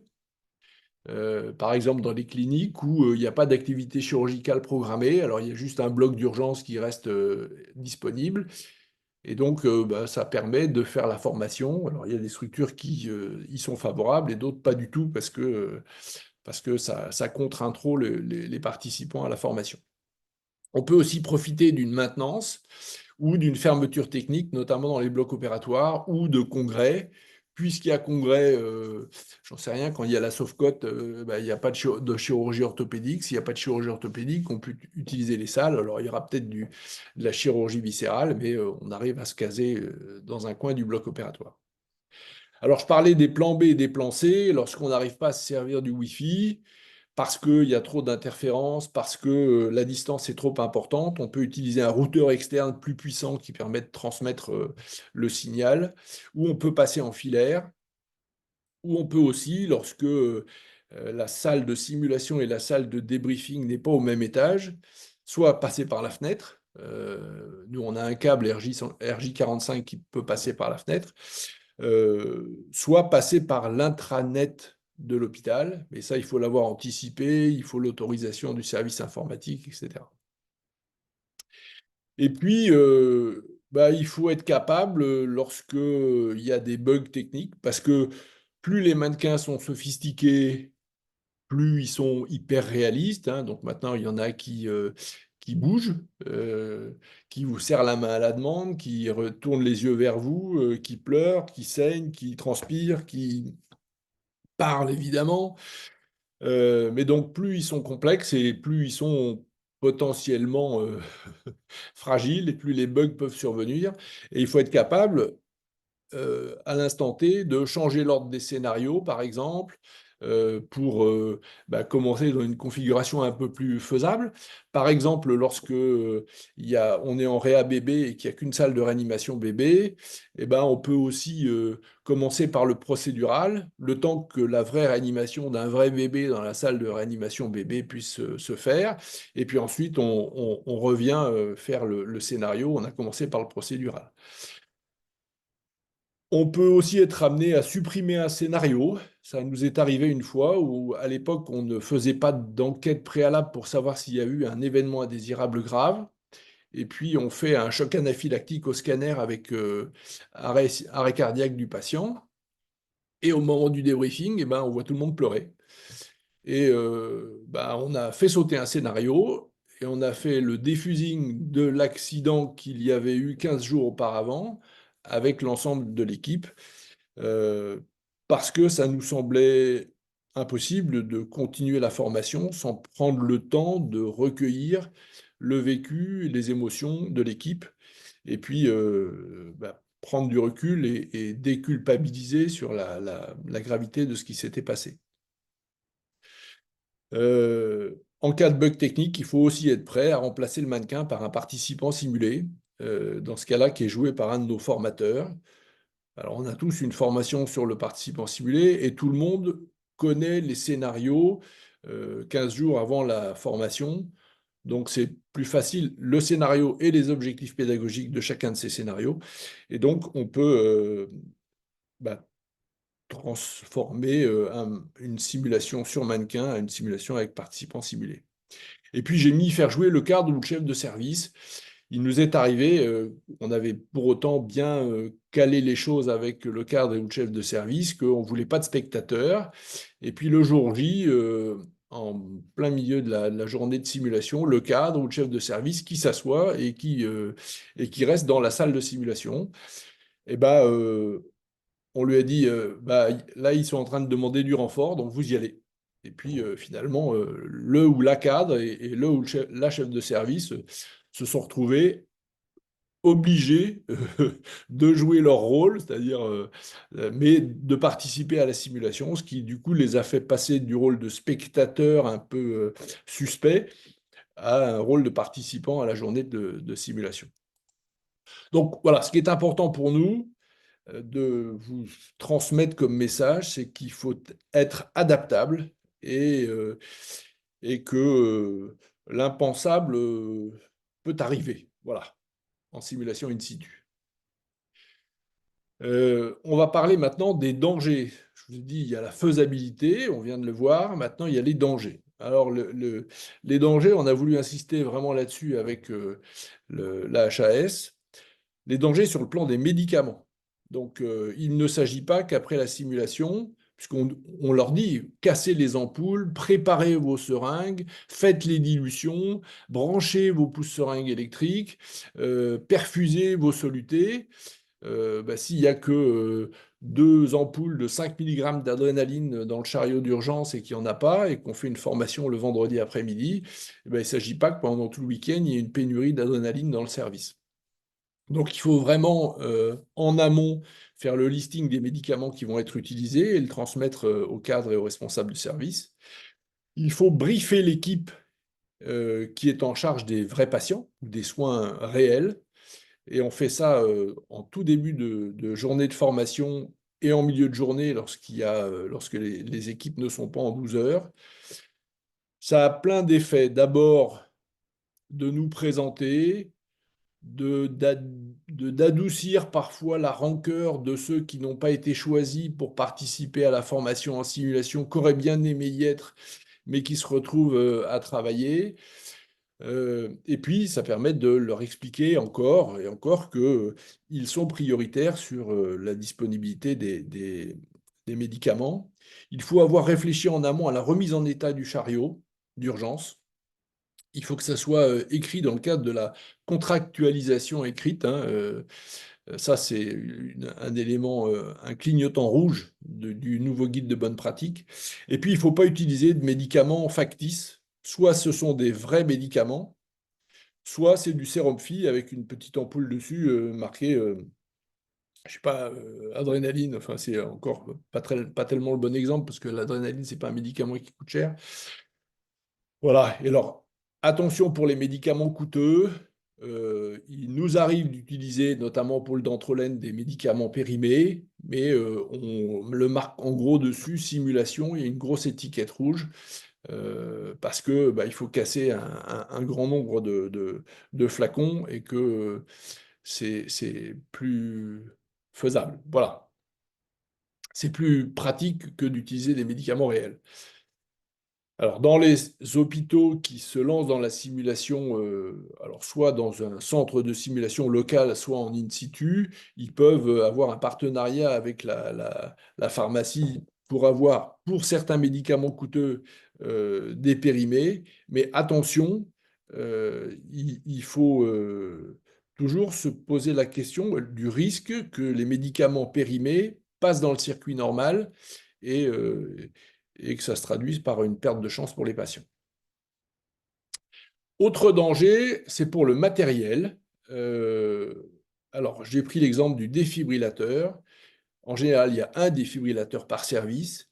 par exemple dans les cliniques où il n'y a pas d'activité chirurgicale programmée, alors il y a juste un bloc d'urgence qui reste disponible. Et donc, ça permet de faire la formation. Alors, il y a des structures qui y sont favorables et d'autres pas du tout parce que ça contraint trop les participants à la formation. On peut aussi profiter d'une maintenance ou d'une fermeture technique, notamment dans les blocs opératoires ou de congrès. Puisqu'il y a congrès, j'en sais rien, quand il y a la Sofcote, il n'y a pas de chirurgie orthopédique. S'il n'y a pas de chirurgie orthopédique, on peut utiliser les salles. Alors, il y aura peut-être de la chirurgie viscérale, mais on arrive à se caser dans un coin du bloc opératoire. Alors, je parlais des plans B et des plans C. Lorsqu'on n'arrive pas à se servir du Wi-Fi, parce qu'il y a trop d'interférences, parce que la distance est trop importante. On peut utiliser un routeur externe plus puissant qui permet de transmettre le signal, ou on peut passer en filaire, ou on peut aussi, lorsque la salle de simulation et la salle de débriefing n'est pas au même étage, soit passer par la fenêtre. Nous, on a un câble RJ45 qui peut passer par la fenêtre, soit passer par l'intranet de l'hôpital. Mais ça, il faut l'avoir anticipé, il faut l'autorisation du service informatique, etc. Et puis, il faut être capable, lorsque il y a des bugs techniques, parce que plus les mannequins sont sophistiqués, plus ils sont hyper réalistes, hein. Donc maintenant, il y en a qui bougent, qui vous serrent la main à la demande, qui retournent les yeux vers vous, qui pleurent, qui saignent, qui transpirent, qui parlent évidemment. Mais donc, plus ils sont complexes et plus ils sont potentiellement fragiles, et plus les bugs peuvent survenir. Et il faut être capable, à l'instant T, de changer l'ordre des scénarios, par exemple, pour commencer dans une configuration un peu plus faisable. Par exemple, lorsque on est en réa bébé et qu'il n'y a qu'une salle de réanimation bébé, on peut aussi commencer par le procédural, le temps que la vraie réanimation d'un vrai bébé dans la salle de réanimation bébé puisse se faire. Et puis ensuite, on revient faire le scénario. On a commencé par le procédural. On peut aussi être amené à supprimer un scénario. Ça nous est arrivé une fois où, à l'époque, on ne faisait pas d'enquête préalable pour savoir s'il y a eu un événement indésirable grave. Et puis, on fait un choc anaphylactique au scanner avec arrêt cardiaque du patient. Et au moment du débriefing, on voit tout le monde pleurer. Et on a fait sauter un scénario et on a fait le défusing de l'accident qu'il y avait eu 15 jours auparavant avec l'ensemble de l'équipe. euh, Parce que ça nous semblait impossible de continuer la formation sans prendre le temps de recueillir le vécu, les émotions de l'équipe, et puis prendre du recul et déculpabiliser sur la gravité de ce qui s'était passé. En cas de bug technique, il faut aussi être prêt à remplacer le mannequin par un participant simulé, dans ce cas-là qui est joué par un de nos formateurs. Alors, on a tous une formation sur le participant simulé et tout le monde connaît les scénarios 15 jours avant la formation. Donc, c'est plus facile, le scénario et les objectifs pédagogiques de chacun de ces scénarios. Et donc, on peut transformer une simulation sur mannequin à une simulation avec participants simulés. Et puis, j'ai mis faire jouer le cadre ou le chef de service. Il nous est arrivé, on avait pour autant bien calé les choses avec le cadre et le chef de service, qu'on ne voulait pas de spectateurs. Et puis le jour J, en plein milieu de la journée de simulation, le cadre ou le chef de service qui s'assoit et qui reste dans la salle de simulation. Et on lui a dit, là, ils sont en train de demander du renfort, donc vous y allez. Et puis finalement, le ou la cadre et le ou la chef de service se sont retrouvés obligés de jouer leur rôle, c'est-à-dire, mais de participer à la simulation, ce qui du coup les a fait passer du rôle de spectateur un peu suspect à un rôle de participant à la journée de simulation. Donc voilà, ce qui est important pour nous de vous transmettre comme message, c'est qu'il faut être adaptable et que l'impensable peut arriver. Voilà, en simulation in situ. On va parler maintenant des dangers. Je vous ai dit, il y a la faisabilité, on vient de le voir. Maintenant, il y a les dangers. Alors, les dangers, on a voulu insister vraiment là-dessus avec la HAS. Les dangers sur le plan des médicaments. Donc, il ne s'agit pas qu'après la simulation, puisqu'on leur dit, cassez les ampoules, préparez vos seringues, faites les dilutions, branchez vos pouces-seringues électriques, perfusez vos solutés. S'il n'y a que 2 ampoules de 5 mg d'adrénaline dans le chariot d'urgence et qu'il n'y en a pas, et qu'on fait une formation le vendredi après-midi, il ne s'agit pas que pendant tout le week-end, il y ait une pénurie d'adrénaline dans le service. Donc il faut vraiment, en amont, faire le listing des médicaments qui vont être utilisés et le transmettre au cadre et aux responsables du service. Il faut briefer l'équipe qui est en charge des vrais patients, des soins réels. Et on fait ça en tout début de journée de formation et en milieu de journée lorsque les équipes ne sont pas en 12 heures. Ça a plein d'effets. D'abord, de nous présenter, d'adoucir parfois la rancœur de ceux qui n'ont pas été choisis pour participer à la formation en simulation, qu'auraient bien aimé y être, mais qui se retrouvent à travailler. Et puis, ça permet de leur expliquer encore et encore qu'ils sont prioritaires sur la disponibilité des médicaments. Il faut avoir réfléchi en amont à la remise en état du chariot d'urgence. Il faut que ça soit écrit dans le cadre de la contractualisation écrite, hein. Ça, c'est un élément, un clignotant rouge du nouveau guide de bonne pratique. Et puis, il ne faut pas utiliser de médicaments factices. Soit ce sont des vrais médicaments, soit c'est du sérum Phi avec une petite ampoule dessus marquée, je sais pas, adrénaline. Enfin, c'est encore pas tellement le bon exemple parce que l'adrénaline, c'est pas un médicament qui coûte cher. Voilà. Et alors, attention pour les médicaments coûteux. Il nous arrive d'utiliser, notamment pour le dantrolène, des médicaments périmés, mais on le marque en gros dessus, simulation, il y a une grosse étiquette rouge, parce que il faut casser un grand nombre de flacons et que c'est plus faisable. Voilà. C'est plus pratique que d'utiliser des médicaments réels. Alors, dans les hôpitaux qui se lancent dans la simulation, alors soit dans un centre de simulation local, soit en in situ, ils peuvent avoir un partenariat avec la pharmacie pour avoir, pour certains médicaments coûteux, des périmés. Mais attention, il faut toujours se poser la question du risque que les médicaments périmés passent dans le circuit normal et, et que ça se traduise par une perte de chance pour les patients. Autre danger, c'est pour le matériel. Euh, alors, j'ai pris l'exemple du défibrillateur. En général, il y a un défibrillateur par service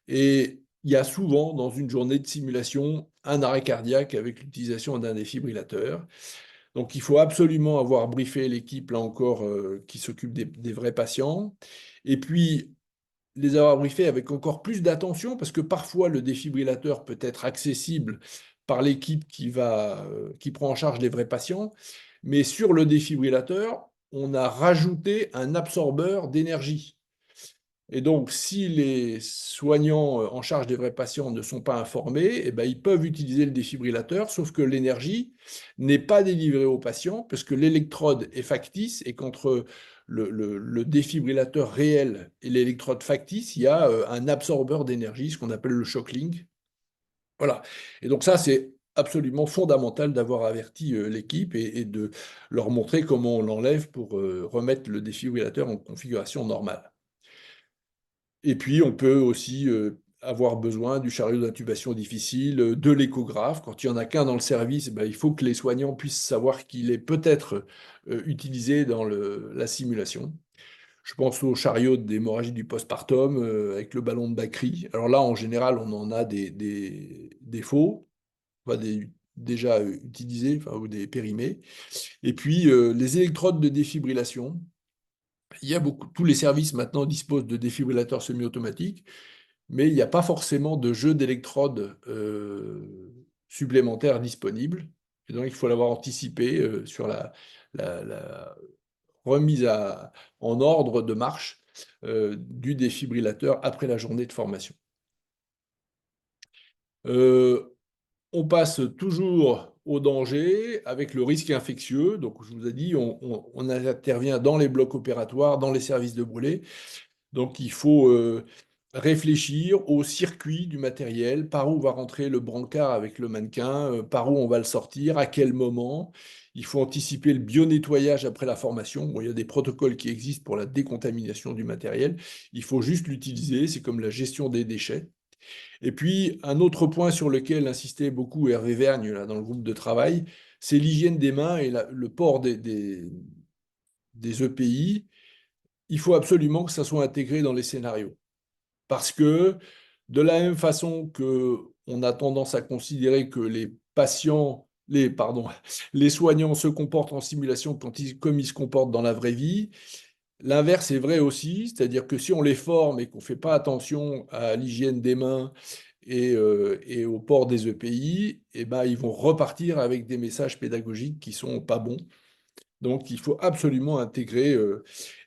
et il y a souvent, dans une journée de simulation, un arrêt cardiaque avec l'utilisation d'un défibrillateur. Donc, il faut absolument avoir briefé l'équipe, là encore, qui s'occupe des vrais patients. Et puis, les avoir briefés avec encore plus d'attention, parce que parfois le défibrillateur peut être accessible par l'équipe qui prend en charge les vrais patients, mais sur le défibrillateur, on a rajouté un absorbeur d'énergie. Et donc, si les soignants en charge des vrais patients ne sont pas informés, eh ben, ils peuvent utiliser le défibrillateur, sauf que l'énergie n'est pas délivrée aux patients, parce que l'électrode est factice et qu'entre le défibrillateur réel et l'électrode factice, il y a un absorbeur d'énergie, ce qu'on appelle le shockling. Voilà. Et donc ça, c'est absolument fondamental d'avoir averti l'équipe et de leur montrer comment on l'enlève pour remettre le défibrillateur en configuration normale. Et puis, on peut aussi avoir besoin du chariot d'intubation difficile, de l'échographe. Quand il n'y en a qu'un dans le service, il faut que les soignants puissent savoir qu'il est peut-être utilisé dans la simulation. Je pense au chariot d'hémorragie du postpartum avec le ballon de Bacry. Alors là, en général, on en a des faux, enfin déjà utilisés, enfin, ou des périmés. Et puis, les électrodes de défibrillation. Tous les services maintenant disposent de défibrillateurs semi-automatiques, mais il n'y a pas forcément de jeu d'électrodes supplémentaires disponibles. Et donc, il faut l'avoir anticipé sur la remise en ordre de marche du défibrillateur après la journée de formation. On passe toujours au danger avec le risque infectieux. Donc, je vous ai dit, on intervient dans les blocs opératoires, dans les services de brûlés. Donc, il faut réfléchir au circuit du matériel, par où va rentrer le brancard avec le mannequin, par où on va le sortir, à quel moment. Il faut anticiper le bio-nettoyage après la formation. Bon, il y a des protocoles qui existent pour la décontamination du matériel. Il faut juste l'utiliser. C'est comme la gestion des déchets. Et puis, un autre point sur lequel insistait beaucoup Hervé Vergne là, dans le groupe de travail, c'est l'hygiène des mains et le port des EPI. Il faut absolument que ça soit intégré dans les scénarios. Parce que de la même façon que on a tendance à considérer que les soignants se comportent en simulation comme ils se comportent dans la vraie vie. L'inverse est vrai aussi, c'est-à-dire que si on les forme et qu'on ne fait pas attention à l'hygiène des mains et au port des EPI, eh ben, ils vont repartir avec des messages pédagogiques qui sont pas bons. Donc, il faut absolument intégrer,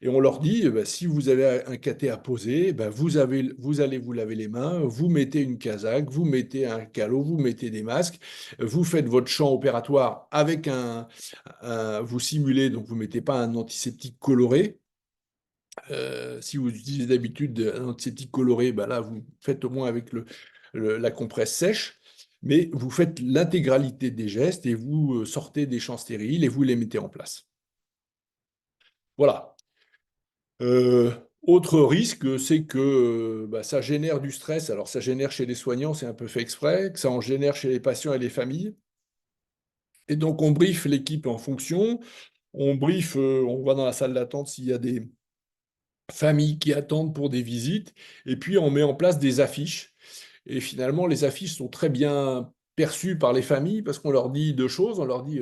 et on leur dit, si vous avez un cathé à poser, vous allez vous laver les mains, vous mettez une casaque, vous mettez un calot, vous mettez des masques, vous faites votre champ opératoire avec vous simulez, donc vous ne mettez pas un antiseptique coloré. Si vous utilisez d'habitude un antiseptique coloré, là, vous faites au moins avec la compresse sèche, mais vous faites l'intégralité des gestes et vous sortez des champs stériles et vous les mettez en place. Voilà. Euh, Autre risque, c'est que ça génère du stress. Alors, ça génère chez les soignants, c'est un peu fait exprès, que ça en génère chez les patients et les familles. Et donc, on briefe l'équipe en fonction. On va dans la salle d'attente s'il y a des familles qui attendent pour des visites. Et puis, on met en place des affiches. Et finalement, les affiches sont très bien perçues par les familles parce qu'on leur dit deux choses. On leur dit,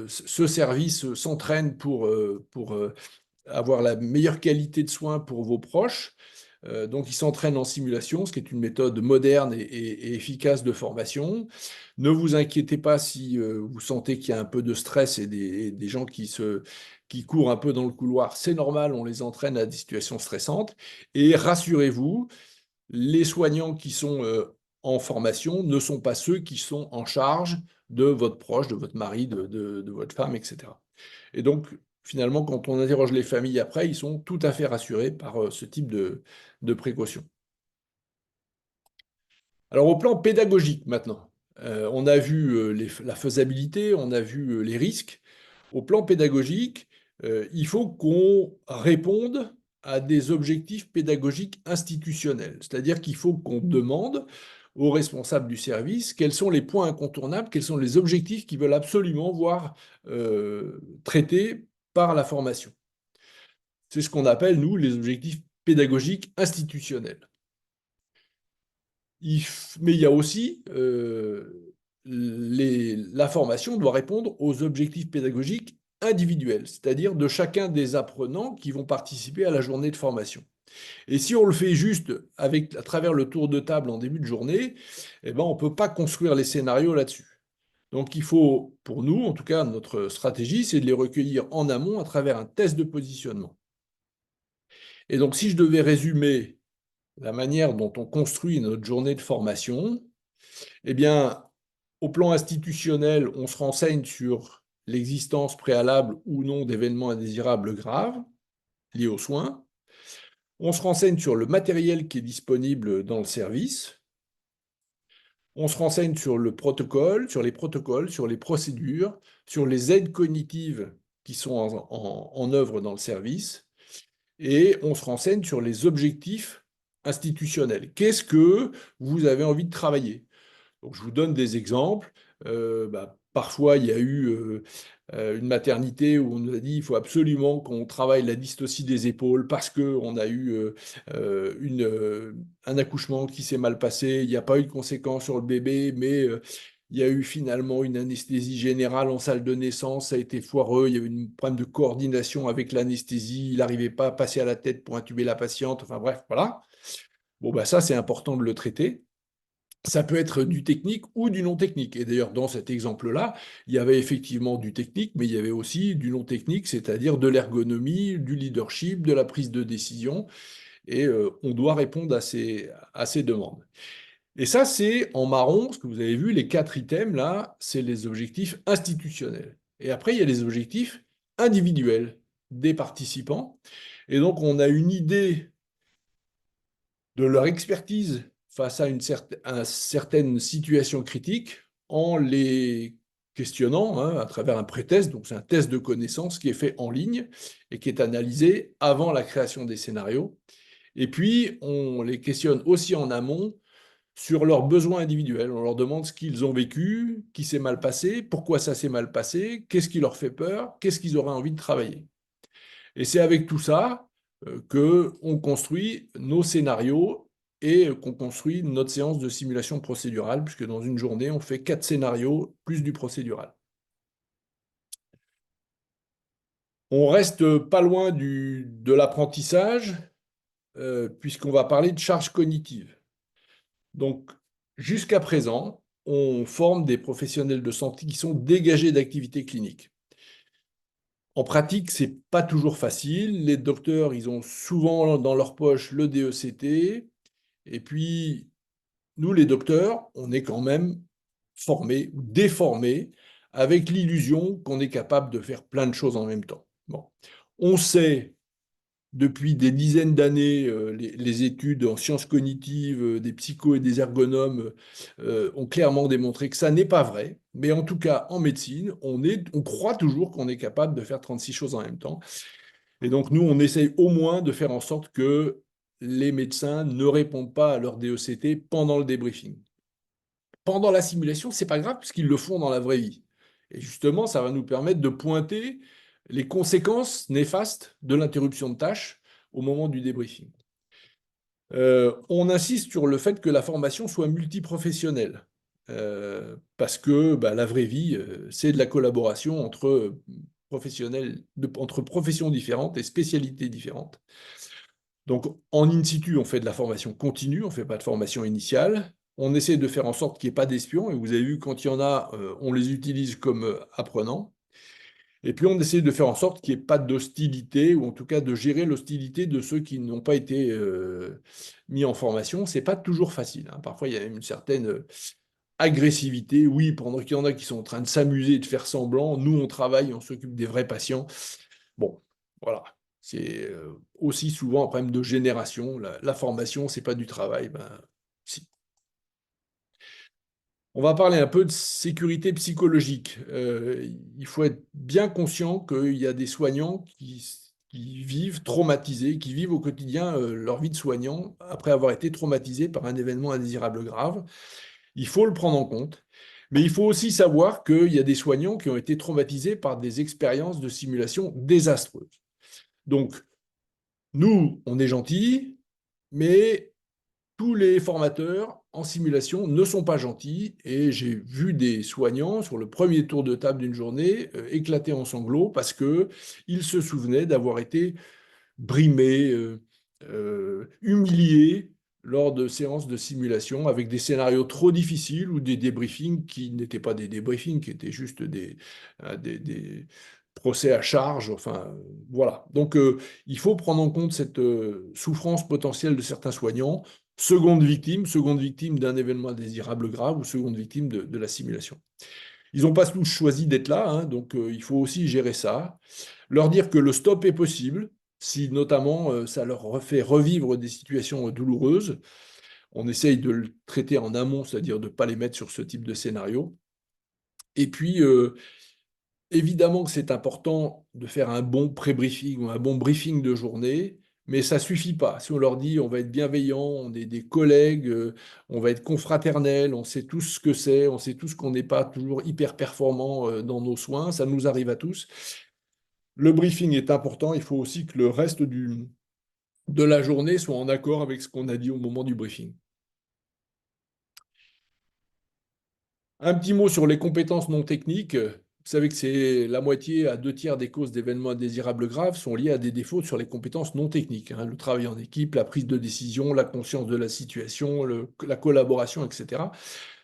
ce service s'entraîne pour avoir la meilleure qualité de soins pour vos proches. Donc, ils s'entraînent en simulation, ce qui est une méthode moderne et efficace de formation. Ne vous inquiétez pas si vous sentez qu'il y a un peu de stress et des gens qui courent un peu dans le couloir. C'est normal, on les entraîne à des situations stressantes. Et rassurez-vous, les soignants qui sont en formation ne sont pas ceux qui sont en charge de votre proche, de votre mari, de votre femme, etc. Et donc, finalement, quand on interroge les familles après, ils sont tout à fait rassurés par ce type de précautions. Alors, au plan pédagogique, maintenant, on a vu la faisabilité, on a vu les risques. Au plan pédagogique, il faut qu'on réponde à des objectifs pédagogiques institutionnels. C'est-à-dire qu'il faut qu'on demande aux responsables du service quels sont les points incontournables, quels sont les objectifs qu'ils veulent absolument voir traités par la formation. C'est ce qu'on appelle, nous, les objectifs pédagogiques institutionnels. Mais il y a aussi la formation doit répondre aux objectifs pédagogiques individuels, c'est-à-dire de chacun des apprenants qui vont participer à la journée de formation. Et si on le fait juste à travers le tour de table en début de journée, on ne peut pas construire les scénarios là-dessus. Donc il faut, pour nous, en tout cas, notre stratégie, c'est de les recueillir en amont à travers un test de positionnement. Et donc si je devais résumer la manière dont on construit notre journée de formation, au plan institutionnel, on se renseigne sur l'existence préalable ou non d'événements indésirables graves liés aux soins. On se renseigne sur le matériel qui est disponible dans le service. On se renseigne sur le protocole, sur les protocoles, sur les procédures, sur les aides cognitives qui sont en œuvre dans le service. Et on se renseigne sur les objectifs institutionnels. Qu'est-ce que vous avez envie de travailler? Donc, je vous donne des exemples. Parfois, il y a eu une maternité où on nous a dit il faut absolument qu'on travaille la dystocie des épaules parce qu'on a eu un accouchement qui s'est mal passé. Il n'y a pas eu de conséquences sur le bébé, mais il y a eu finalement une anesthésie générale en salle de naissance. Ça a été foireux. Il y a eu un problème de coordination avec l'anesthésie. Il n'arrivait pas à passer à la tête pour intuber la patiente. Enfin bref, voilà. Bon, ça, c'est important de le traiter. Ça peut être du technique ou du non technique. Et d'ailleurs, dans cet exemple-là, il y avait effectivement du technique, mais il y avait aussi du non technique, c'est-à-dire de l'ergonomie, du leadership, de la prise de décision. Et on doit répondre à ces demandes. Et ça, c'est en marron, ce que vous avez vu, les 4 items, là, c'est les objectifs institutionnels. Et après, il y a les objectifs individuels des participants. Et donc, on a une idée de leur expertise face à une certaine situation critique en les questionnant à travers un pré-test. Donc, c'est un test de connaissance qui est fait en ligne et qui est analysé avant la création des scénarios. Et puis, on les questionne aussi en amont sur leurs besoins individuels. On leur demande ce qu'ils ont vécu, qui s'est mal passé, pourquoi ça s'est mal passé, qu'est-ce qui leur fait peur, qu'est-ce qu'ils auraient envie de travailler. Et c'est avec tout ça qu'on construit nos scénarios et qu'on construit notre séance de simulation procédurale, puisque dans une journée, on fait 4 scénarios plus du procédural. On reste pas loin de l'apprentissage, puisqu'on va parler de charge cognitive. Donc, jusqu'à présent, on forme des professionnels de santé qui sont dégagés d'activité clinique. En pratique, c'est pas toujours facile. Les docteurs, ils ont souvent dans leur poche le DECT. Et puis, nous, les docteurs, on est quand même formés ou déformés avec l'illusion qu'on est capable de faire plein de choses en même temps. Bon. On sait depuis des dizaines d'années, les études en sciences cognitives, des psychos et des ergonomes ont clairement démontré que ça n'est pas vrai. Mais en tout cas, en médecine, on croit toujours qu'on est capable de faire 36 choses en même temps. Et donc, nous, on essaye au moins de faire en sorte que les médecins ne répondent pas à leur DECT pendant le débriefing. Pendant la simulation, c'est pas grave puisqu'ils le font dans la vraie vie. Et justement, ça va nous permettre de pointer les conséquences néfastes de l'interruption de tâche au moment du débriefing. On insiste sur le fait que la formation soit multiprofessionnelle, parce que la vraie vie, c'est de la collaboration entre professionnels, entre professions différentes et spécialités différentes. Donc, en in situ, on fait de la formation continue, on ne fait pas de formation initiale. On essaie de faire en sorte qu'il n'y ait pas d'espions. Et vous avez vu, quand il y en a, on les utilise comme apprenants. Et puis, on essaie de faire en sorte qu'il n'y ait pas d'hostilité, ou en tout cas de gérer l'hostilité de ceux qui n'ont pas été mis en formation. Ce n'est pas toujours facile, hein. Parfois, il y a une certaine agressivité. Oui, pendant qu'il y en a qui sont en train de s'amuser et de faire semblant, nous, on travaille, on s'occupe des vrais patients. Bon, voilà. C'est aussi souvent un problème de génération. La formation, c'est pas du travail. Si. On va parler un peu de sécurité psychologique. Il faut être bien conscient qu'il y a des soignants qui vivent traumatisés, qui vivent au quotidien leur vie de soignant après avoir été traumatisés par un événement indésirable grave. Il faut le prendre en compte. Mais il faut aussi savoir qu'il y a des soignants qui ont été traumatisés par des expériences de simulation désastreuses. Donc, nous, on est gentils, mais tous les formateurs en simulation ne sont pas gentils. Et j'ai vu des soignants, sur le premier tour de table d'une journée, éclater en sanglots parce qu'ils se souvenaient d'avoir été brimés, humiliés lors de séances de simulation avec des scénarios trop difficiles ou des débriefings qui n'étaient pas des débriefings, qui étaient juste des procès à charge. Enfin, voilà. Donc, il faut prendre en compte cette souffrance potentielle de certains soignants, seconde victime d'un événement indésirable grave ou seconde victime de la simulation. Ils n'ont pas tous choisi d'être là, hein, donc il faut aussi gérer ça. Leur dire que le stop est possible, si notamment ça leur fait revivre des situations douloureuses. On essaye de le traiter en amont, c'est-à-dire de ne pas les mettre sur ce type de scénario. Et puis, évidemment que c'est important de faire un bon pré-briefing ou un bon briefing de journée, mais ça ne suffit pas. Si on leur dit on va être bienveillant, on est des collègues, on va être confraternel, on sait tous ce que c'est, on sait tous qu'on n'est pas toujours hyper performant dans nos soins, ça nous arrive à tous. Le briefing est important, il faut aussi que le reste de la journée soit en accord avec ce qu'on a dit au moment du briefing. Un petit mot sur les compétences non techniques. Vous savez que c'est la moitié à 2 tiers des causes d'événements indésirables graves sont liées à des défauts sur les compétences non techniques, hein. Le travail en équipe, la prise de décision, la conscience de la situation, la collaboration, etc.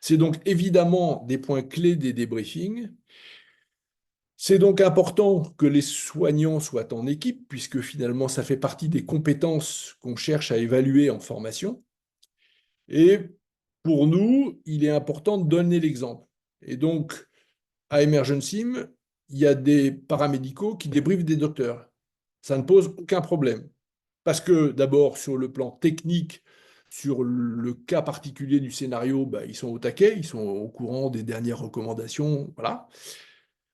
C'est donc évidemment des points clés des débriefings. C'est donc important que les soignants soient en équipe, puisque finalement, ça fait partie des compétences qu'on cherche à évaluer en formation. Et pour nous, il est important de donner l'exemple. Et donc, à Emergency, il y a des paramédicaux qui débriefent des docteurs. Ça ne pose aucun problème. Parce que d'abord, sur le plan technique, sur le cas particulier du scénario, ils sont au taquet, ils sont au courant des dernières recommandations, voilà.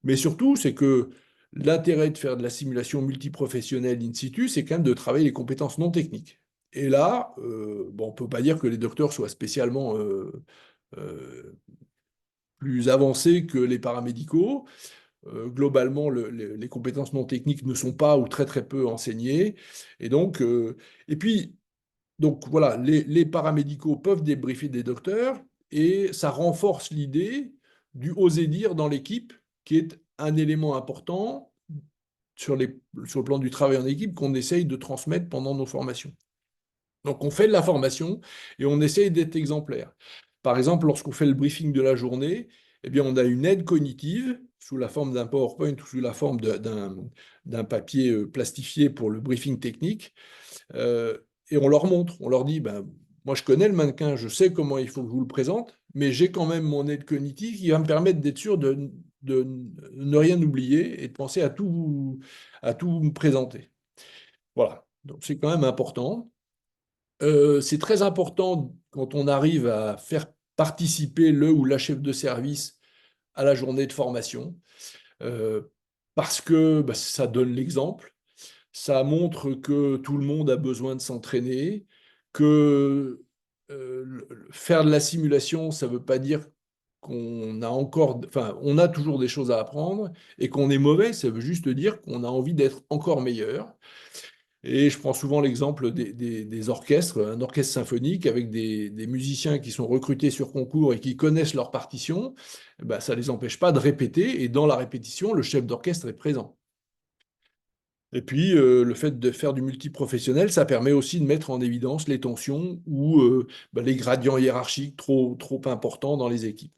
Mais surtout, c'est que l'intérêt de faire de la simulation multiprofessionnelle in situ, c'est quand même de travailler les compétences non techniques. Et là, on ne peut pas dire que les docteurs soient spécialement euh, plus avancés que les paramédicaux. Globalement, les compétences non techniques ne sont pas ou très très peu enseignées. Et donc, et puis, Donc voilà, les paramédicaux peuvent débriefer des docteurs et ça renforce l'idée du oser dire dans l'équipe, qui est un élément important sur le plan du travail en équipe qu'on essaye de transmettre pendant nos formations. Donc on fait de la formation et on essaye d'être exemplaire. Par exemple, lorsqu'on fait le briefing de la journée, eh bien, on a une aide cognitive sous la forme d'un PowerPoint ou sous la forme d'un papier plastifié pour le briefing technique. Euh, et on leur montre, on leur dit, ben, moi je connais le mannequin, je sais comment il faut que je vous le présente, mais j'ai quand même mon aide cognitive qui va me permettre d'être sûr de ne rien oublier et de penser à tout me présenter. Voilà, donc c'est quand même important. C'est très important quand on arrive à faire participer le ou la chef de service à la journée de formation, euh, parce que bah, ça donne l'exemple. Ça montre que tout le monde a besoin de s'entraîner, que faire de la simulation, ça ne veut pas dire qu'on a encore, enfin, on a toujours des choses à apprendre et qu'on est mauvais, ça veut juste dire qu'on a envie d'être encore meilleur. Et je prends souvent l'exemple des orchestres, un orchestre symphonique avec des musiciens qui sont recrutés sur concours et qui connaissent leur partition, eh ben, ça ne les empêche pas de répéter et dans la répétition, le chef d'orchestre est présent. Et puis, le fait de faire du multiprofessionnel, ça permet aussi de mettre en évidence les tensions ou bah, les gradients hiérarchiques trop importants dans les équipes.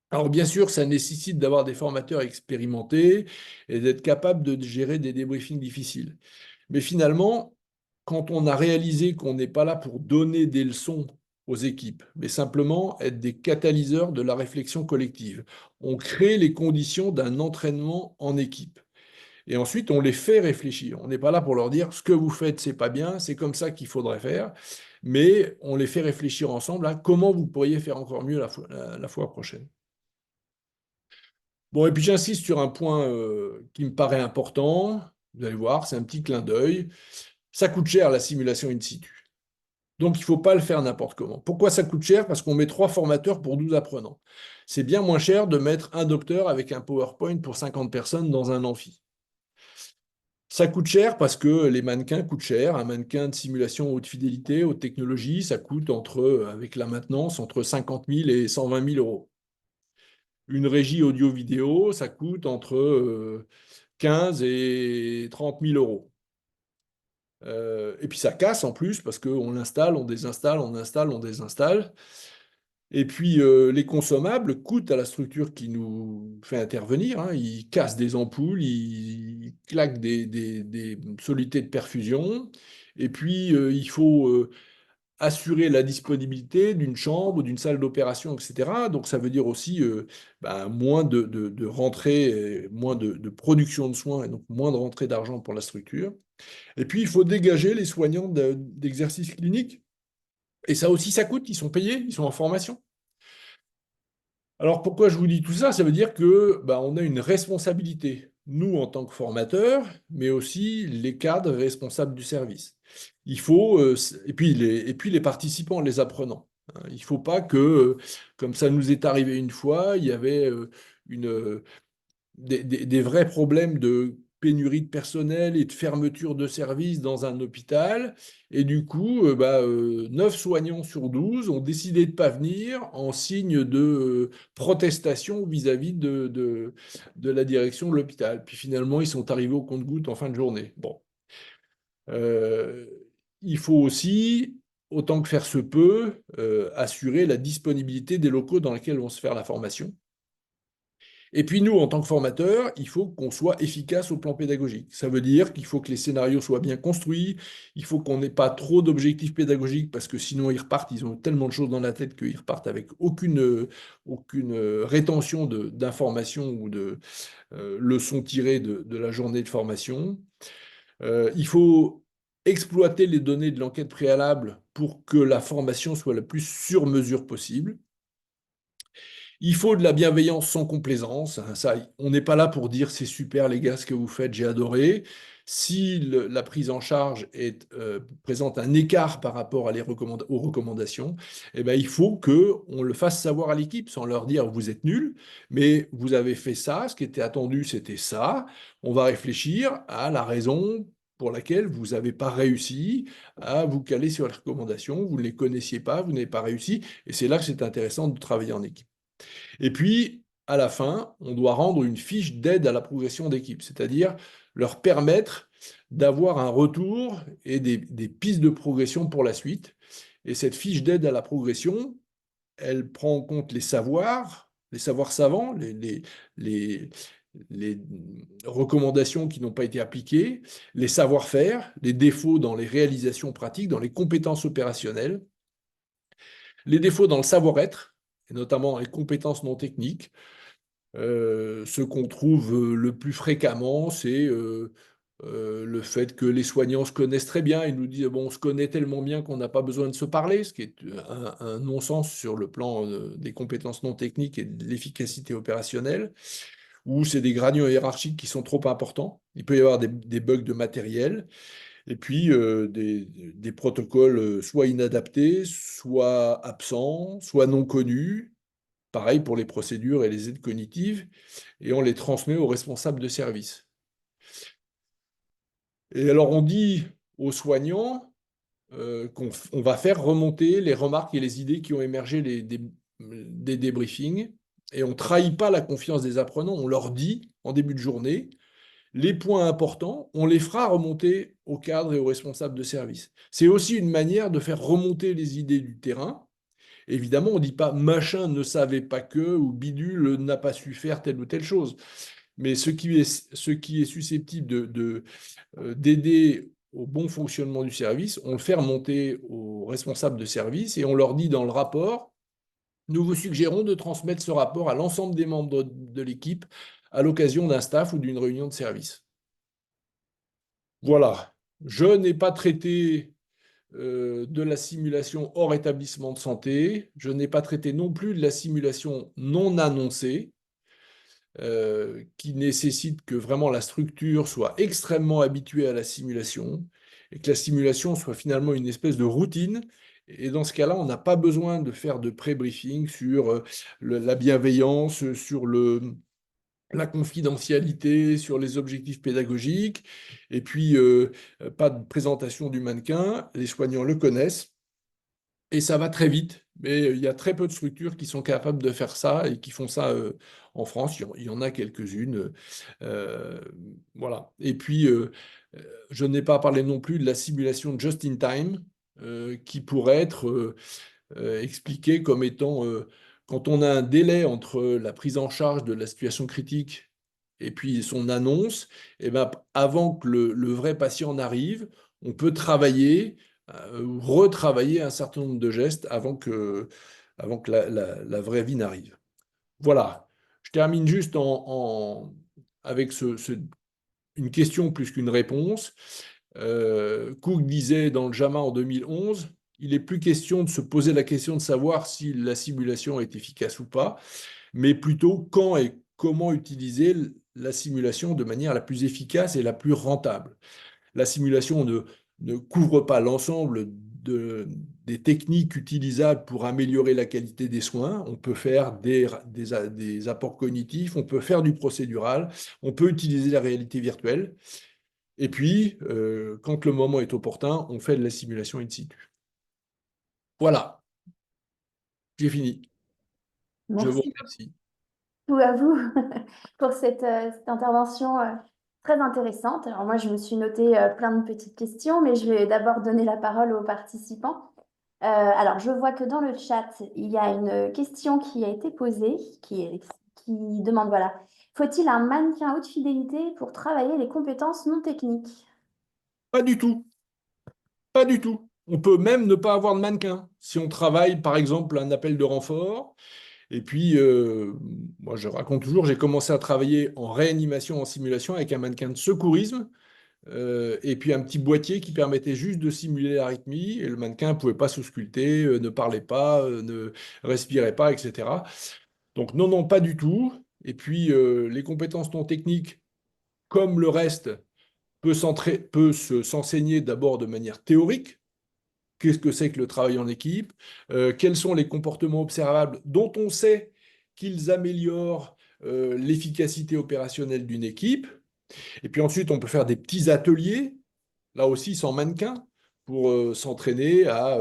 Alors, bien sûr, ça nécessite d'avoir des formateurs expérimentés et d'être capable de gérer des débriefings difficiles. Mais finalement, quand on a réalisé qu'on n'est pas là pour donner des leçons aux équipes, mais simplement être des catalyseurs de la réflexion collective, on crée les conditions d'un entraînement en équipe. Et ensuite, on les fait réfléchir. On n'est pas là pour leur dire ce que vous faites, c'est pas bien, c'est comme ça qu'il faudrait faire, mais on les fait réfléchir ensemble à comment vous pourriez faire encore mieux la fois prochaine. Bon, et puis j'insiste sur un point qui me paraît important. Vous allez voir, c'est un petit clin d'œil. Ça coûte cher la simulation in situ. Donc, il ne faut pas le faire n'importe comment. Pourquoi ça coûte cher? Parce qu'on met 3 formateurs pour 12 apprenants. C'est bien moins cher de mettre un docteur avec un PowerPoint pour 50 personnes dans un amphi. Ça coûte cher parce que les mannequins coûtent cher. Un mannequin de simulation haute fidélité, haute technologie, ça coûte avec la maintenance, entre 50 000 et 120 000 euros. Une régie audio-vidéo, ça coûte entre 15 et 30 000 euros. Et puis ça casse en plus parce qu'on l'installe, on désinstalle, on installe, on désinstalle. Et puis les consommables coûtent à la structure qui nous fait intervenir, hein. Ils cassent des ampoules, ils claquent des solutés de perfusion. Et puis il faut assurer la disponibilité d'une chambre, d'une salle d'opération, etc. Donc ça veut dire aussi moins de rentrée, moins de production de soins et donc moins de rentrée d'argent pour la structure. Et puis, il faut dégager les soignants d'exercice clinique. Et ça aussi, ça coûte. Ils sont payés, ils sont en formation. Alors, pourquoi je vous dis tout ça? Ça veut dire que bah, on a une responsabilité, nous en tant que formateurs, mais aussi les cadres responsables du service. Il faut, et puis les participants, les apprenants, hein. Il ne faut pas que, comme ça nous est arrivé une fois, il y avait une, des vrais problèmes de pénurie de personnel et de fermeture de services dans un hôpital. Et du coup, 9 soignants sur 12 ont décidé de ne pas venir en signe de protestation vis-à-vis de la direction de l'hôpital. Puis finalement, ils sont arrivés au compte-gouttes en fin de journée. Bon. Euh, il faut aussi, autant que faire se peut, assurer la disponibilité des locaux dans lesquels vont se faire la formation. Et puis nous, en tant que formateurs, il faut qu'on soit efficace au plan pédagogique. Ça veut dire qu'il faut que les scénarios soient bien construits, il faut qu'on n'ait pas trop d'objectifs pédagogiques parce que sinon ils repartent, ils ont tellement de choses dans la tête qu'ils repartent avec aucune rétention d'informations ou de leçons tirées de la journée de formation. Il faut exploiter les données de l'enquête préalable pour que la formation soit la plus sur mesure possible. Il faut de la bienveillance sans complaisance. Ça, on n'est pas là pour dire c'est super les gars ce que vous faites, j'ai adoré. Si la prise en charge présente un écart par rapport aux recommandations, eh ben, il faut qu'on le fasse savoir à l'équipe sans leur dire vous êtes nuls, mais vous avez fait ça, ce qui était attendu c'était ça. On va réfléchir à la raison pour laquelle vous n'avez pas réussi à vous caler sur les recommandations, vous ne les connaissiez pas, vous n'avez pas réussi, et c'est là que c'est intéressant de travailler en équipe. Et puis, à la fin, on doit rendre une fiche d'aide à la progression d'équipe, c'est-à-dire leur permettre d'avoir un retour et des pistes de progression pour la suite. Et cette fiche d'aide à la progression, elle prend en compte les savoirs savants, les, les recommandations qui n'ont pas été appliquées, les savoir-faire, les défauts dans les réalisations pratiques, dans les compétences opérationnelles, les défauts dans le savoir-être, et notamment les compétences non techniques. Ce qu'on trouve le plus fréquemment, c'est le fait que les soignants se connaissent très bien. Ils nous disent, bon, on se connaît tellement bien qu'on n'a pas besoin de se parler, ce qui est un non-sens sur le plan des compétences non techniques et de l'efficacité opérationnelle, ou c'est des gradients hiérarchiques qui sont trop importants. Il peut y avoir des bugs de matériel, et puis des protocoles soit inadaptés, soit absents, soit non connus. Pareil pour les procédures et les aides cognitives, et on les transmet aux responsables de service. Et alors on dit aux soignants qu'on va faire remonter les remarques et les idées qui ont émergé des débriefings, et on ne trahit pas la confiance des apprenants, on leur dit en début de journée, les points importants, on les fera remonter aux cadres et aux responsables de service. C'est aussi une manière de faire remonter les idées du terrain. Évidemment, on ne dit pas machin ne savait pas que ou bidule n'a pas su faire telle ou telle chose. Mais ce qui est susceptible d'aider au bon fonctionnement du service, on le fait remonter aux responsables de service et on leur dit dans le rapport, nous vous suggérons de transmettre ce rapport à l'ensemble des membres de l'équipe à l'occasion d'un staff ou d'une réunion de service. Voilà. Je n'ai pas traité de la simulation hors établissement de santé. Je n'ai pas traité non plus de la simulation non annoncée, qui nécessite que vraiment la structure soit extrêmement habituée à la simulation et que la simulation soit finalement une espèce de routine. Et dans ce cas-là, on n'a pas besoin de faire de pré-briefing sur la bienveillance, sur la confidentialité, sur les objectifs pédagogiques, et puis pas de présentation du mannequin. Les soignants le connaissent et ça va très vite. Mais il y a très peu de structures qui sont capables de faire ça et qui font ça en France. Il y en a quelques-unes. Euh, voilà. Et puis, je n'ai pas parlé non plus de la simulation just in time, qui pourrait être expliquée comme étant, quand on a un délai entre la prise en charge de la situation critique et puis son annonce, et ben, avant que le vrai patient n'arrive, on peut travailler retravailler un certain nombre de gestes avant que la vraie vie n'arrive. Voilà. Je termine juste avec une question plus qu'une réponse. Cook disait dans le JAMA en 2011, il n'est plus question de se poser la question de savoir si la simulation est efficace ou pas, mais plutôt quand et comment utiliser la simulation de manière la plus efficace et la plus rentable. La simulation ne couvre pas l'ensemble des techniques utilisables pour améliorer la qualité des soins. On peut faire des apports cognitifs, on peut faire du procédural, on peut utiliser la réalité virtuelle. Et puis, quand le moment est opportun, on fait de la simulation in situ. Voilà, j'ai fini. Je vous Merci remercie. beaucoup à vous pour cette intervention très intéressante. Alors moi, je me suis noté plein de petites questions, mais je vais d'abord donner la parole aux participants. Alors, je vois que dans le chat, il y a une question qui a été posée, qui demande, voilà, faut-il un mannequin haute fidélité pour travailler les compétences non techniques? Pas du tout, pas du tout. On peut même ne pas avoir de mannequin. Si on travaille, par exemple, un appel de renfort, et puis, moi, je raconte toujours, j'ai commencé à travailler en réanimation, en simulation, avec un mannequin de secourisme, et puis un petit boîtier qui permettait juste de simuler l'arythmie, et le mannequin ne pouvait pas s'ausculter, ne parlait pas, ne respirait pas, etc. Donc non, non, pas du tout. Et puis, les compétences non techniques, comme le reste, peut s'enseigner d'abord de manière théorique. Qu'est-ce que c'est que le travail en équipe? Quels sont les comportements observables dont on sait qu'ils améliorent l'efficacité opérationnelle d'une équipe? Et puis ensuite, on peut faire des petits ateliers là aussi sans mannequin, pour s'entraîner à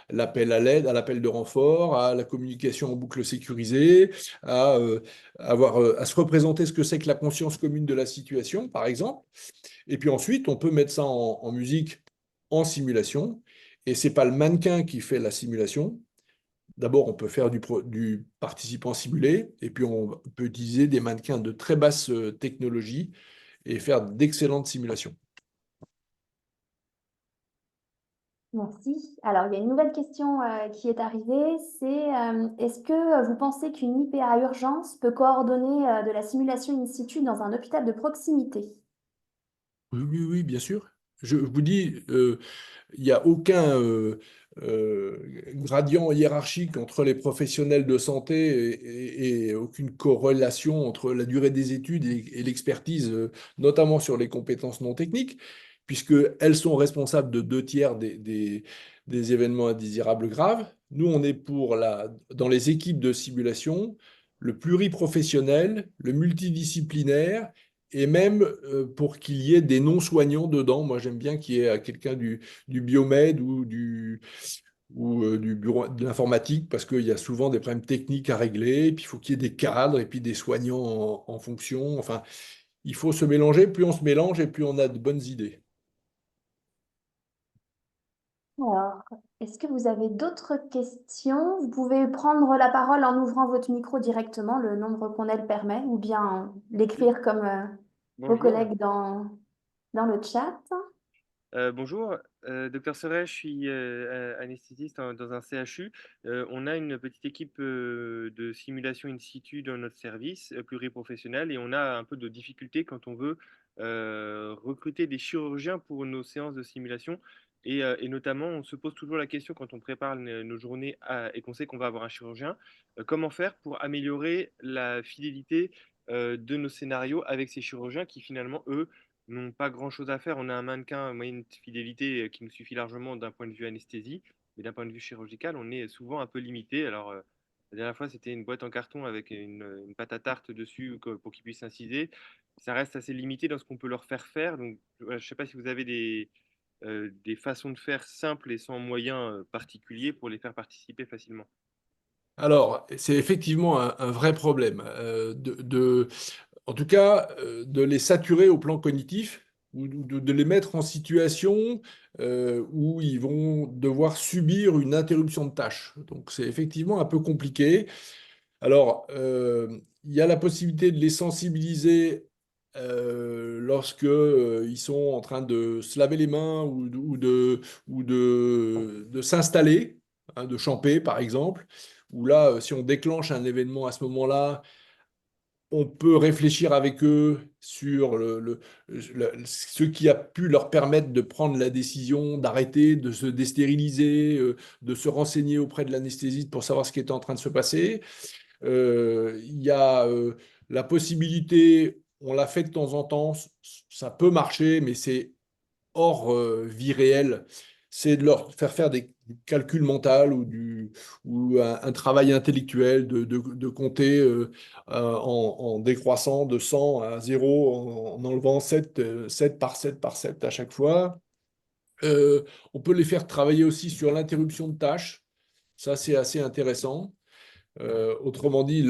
l'appel à l'aide, à l'appel de renfort, à la communication en boucle sécurisée, à, à se représenter ce que c'est que la conscience commune de la situation, par exemple. Et puis ensuite, on peut mettre ça en musique en simulation. Et c'est pas le mannequin qui fait la simulation. D'abord, on peut faire du participant simulé, et puis on peut utiliser des mannequins de très basse technologie et faire d'excellentes simulations. Merci. Alors, il y a une nouvelle question qui est arrivée, c'est est-ce que vous pensez qu'une IPA urgence peut coordonner de la simulation in situ dans un hôpital de proximité? Oui, oui, oui, bien sûr. Je vous dis, il n'y a aucun gradient hiérarchique entre les professionnels de santé et aucune corrélation entre la durée des études et l'expertise, notamment sur les compétences non techniques, puisqu'elles sont responsables de 2 tiers des événements indésirables graves. Nous, on est dans les équipes de simulation, le pluriprofessionnel, le multidisciplinaire et même pour qu'il y ait des non-soignants dedans. Moi, j'aime bien qu'il y ait quelqu'un du biomède ou du bureau de l'informatique, parce qu'il y a souvent des problèmes techniques à régler, et puis il faut qu'il y ait des cadres, et puis des soignants en fonction. Enfin, il faut se mélanger. Plus on se mélange, et plus on a de bonnes idées. Alors, est-ce que vous avez d'autres questions? Vous pouvez prendre la parole en ouvrant votre micro directement, le nombre qu'on elle permet, ou bien Oui, l'écrire comme vos bonjour. collègues dans le chat. Bonjour, docteur Serret, je suis anesthésiste dans un CHU. On a une petite équipe de simulation in situ dans notre service pluriprofessionnel et on a un peu de difficultés quand on veut recruter des chirurgiens pour nos séances de simulation. Et notamment, on se pose toujours la question quand on prépare nos journées et qu'on sait qu'on va avoir un chirurgien, comment faire pour améliorer la fidélité de nos scénarios avec ces chirurgiens qui finalement, eux, n'ont pas grand-chose à faire. On a un mannequin à moyenne fidélité qui nous suffit largement d'un point de vue anesthésie, mais d'un point de vue chirurgical, on est souvent un peu limité. Alors, la dernière fois, c'était une boîte en carton avec une pâte à tarte dessus pour qu'ils puissent inciser. Ça reste assez limité dans ce qu'on peut leur faire faire. Donc, voilà, je ne sais pas si vous avez des façons de faire simples et sans moyens particuliers pour les faire participer facilement. Alors, c'est effectivement un vrai problème. En tout cas, de les saturer au plan cognitif ou de les mettre en situation où ils vont devoir subir une interruption de tâche. Donc, c'est effectivement un peu compliqué. Alors, il y a la possibilité de les sensibiliser lorsque, ils sont en train de se laver les mains ou de s'installer, hein, de champer, par exemple. Où là, si on déclenche un événement à ce moment-là, on peut réfléchir avec eux sur ce qui a pu leur permettre de prendre la décision d'arrêter, de se déstériliser, de se renseigner auprès de l'anesthésiste pour savoir ce qui était en train de se passer. Il y a la possibilité, on l'a fait de temps en temps, ça peut marcher, mais c'est hors vie réelle, c'est de leur faire faire des calculs mentaux ou un travail intellectuel, de compter en décroissant de 100 à 0, en enlevant 7 7 par 7 par 7 à chaque fois. On peut les faire travailler aussi sur l'interruption de tâches. Ça, c'est assez intéressant. Autrement dit,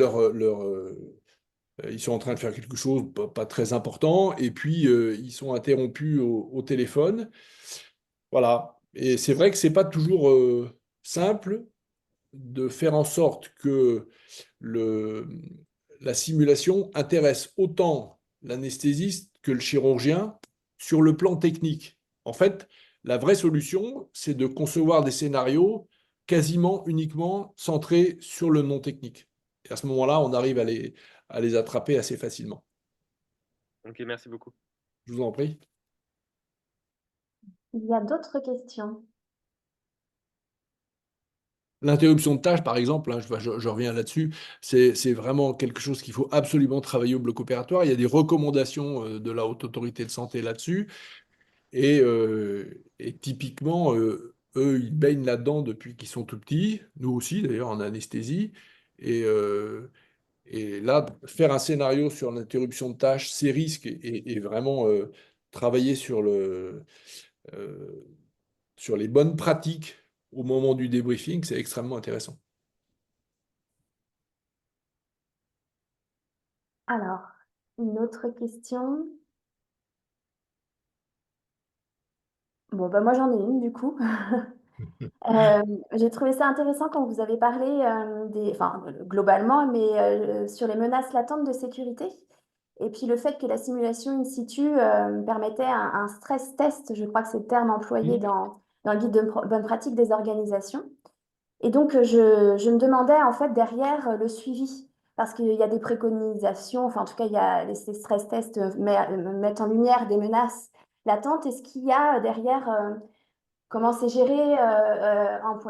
ils sont en train de faire quelque chose pas très important, et puis ils sont interrompus au téléphone. Voilà. Et c'est vrai que c'est pas toujours simple de faire en sorte que le, la simulation intéresse autant l'anesthésiste que le chirurgien sur le plan technique. En fait, la vraie solution, c'est de concevoir des scénarios quasiment uniquement centrés sur le non technique. Et à ce moment-là, on arrive à les attraper assez facilement. Ok, merci beaucoup. Je vous en prie. Il y a d'autres questions. L'interruption de tâche, par exemple, hein, je reviens là-dessus, c'est vraiment quelque chose qu'il faut absolument travailler au bloc opératoire. Il y a des recommandations de la Haute Autorité de Santé là-dessus. Et typiquement, eux, ils baignent là-dedans depuis qu'ils sont tout petits. Nous aussi, d'ailleurs, en anesthésie. Et, euh, et là, faire un scénario sur l'interruption de tâche, c'est risque et vraiment travailler euh, sur les bonnes pratiques au moment du débriefing, c'est extrêmement intéressant. Alors, une autre question. Bon, bah moi j'en ai une du coup. J'ai trouvé ça intéressant quand vous avez parlé enfin, globalement, mais sur les menaces latentes de sécurité. Et puis le fait que la simulation in situ permettait un stress test, je crois que c'est le terme employé dans le guide de bonne pratique des organisations. Et donc je me demandais en fait derrière le suivi, parce qu'il y a des préconisations, enfin en tout cas il y a ces stress tests mettent en lumière des menaces latentes. Est-ce qu'il y a derrière comment c'est géré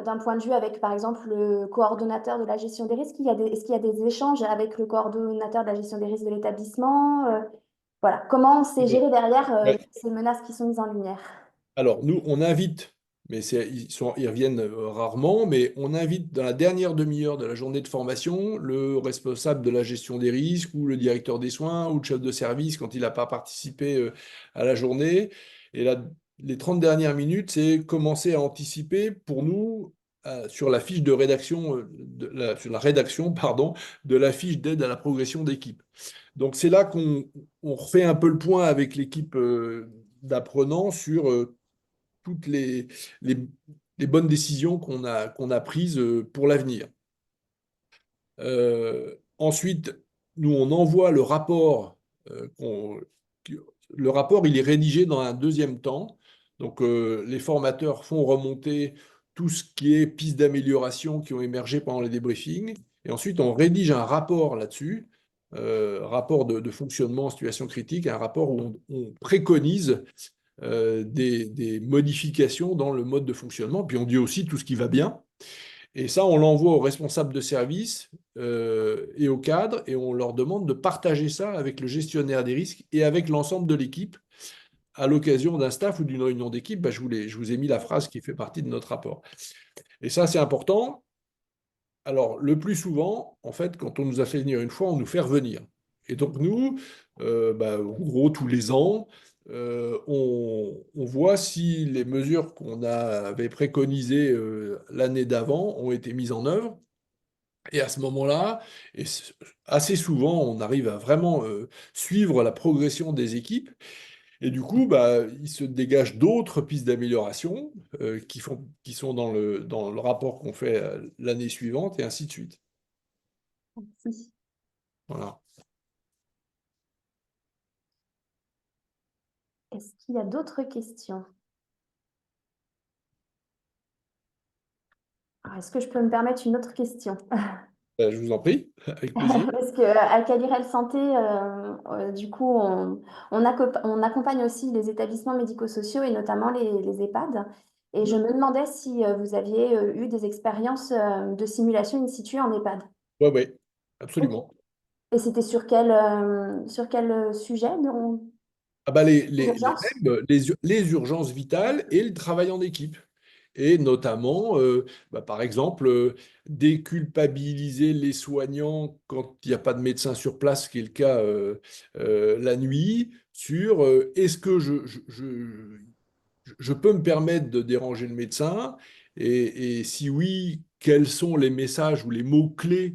d'un point de vue avec, par exemple, le coordonnateur de la gestion des risques? Est-ce qu'il y a des échanges avec le coordonnateur de la gestion des risques de l'établissement? Voilà. Comment c'est géré derrière Ouais. ces menaces qui sont mises en lumière? Alors, nous, on invite, mais ils reviennent rarement, mais on invite dans la dernière demi-heure de la journée de formation le responsable de la gestion des risques ou le directeur des soins ou le chef de service quand il n'a pas participé à la journée. Et là, les 30 dernières minutes, c'est commencer à anticiper pour nous sur la fiche de rédaction, sur la rédaction, pardon, de la fiche d'aide à la progression d'équipe. Donc, c'est là qu'on refait un peu le point avec l'équipe d'apprenants sur toutes les, les bonnes décisions qu'on a prises pour l'avenir. Ensuite, nous, on envoie le rapport. Le rapport, il est rédigé dans un deuxième temps. Donc, les formateurs font remonter tout ce qui est pistes d'amélioration qui ont émergé pendant les débriefings. Et ensuite, on rédige un rapport là-dessus, rapport de fonctionnement en situation critique, un rapport où on préconise des modifications dans le mode de fonctionnement. Puis on dit aussi tout ce qui va bien. Et ça, on l'envoie aux responsables de service et aux cadres et on leur demande de partager ça avec le gestionnaire des risques et avec l'ensemble de l'équipe. À l'occasion d'un staff ou d'une réunion d'équipe, bah, je vous ai mis la phrase qui fait partie de notre rapport. Et ça, c'est important. Alors, le plus souvent, en fait, quand on nous a fait venir une fois, on nous fait revenir. Et donc, nous, bah, en gros, tous les ans, on voit si les mesures avait préconisées l'année d'avant ont été mises en œuvre. Et à ce moment-là, assez souvent, on arrive à vraiment suivre la progression des équipes. Et du coup, bah, il se dégage d'autres pistes d'amélioration qui sont dans le rapport qu'on fait l'année suivante, et ainsi de suite. Si. Voilà. Est-ce qu'il y a d'autres questions? Alors, est-ce que je peux me permettre une autre question? Je vous en prie, avec plaisir. Parce qu'à Calirel Santé, du coup, on accompagne aussi les établissements médico-sociaux et notamment les EHPAD. Et je me demandais si vous aviez eu des expériences de simulation in situ en EHPAD. Oui, oui, Ok. absolument. Et c'était sur quel sujet Ah bah les d'urgence? mêmes, les urgences vitales et le travail en équipe. Et notamment, bah, par exemple, déculpabiliser les soignants quand il n'y a pas de médecin sur place, ce qui est le cas la nuit, sur est-ce que je peux me permettre de déranger le médecin et si oui, quels sont les messages ou les mots-clés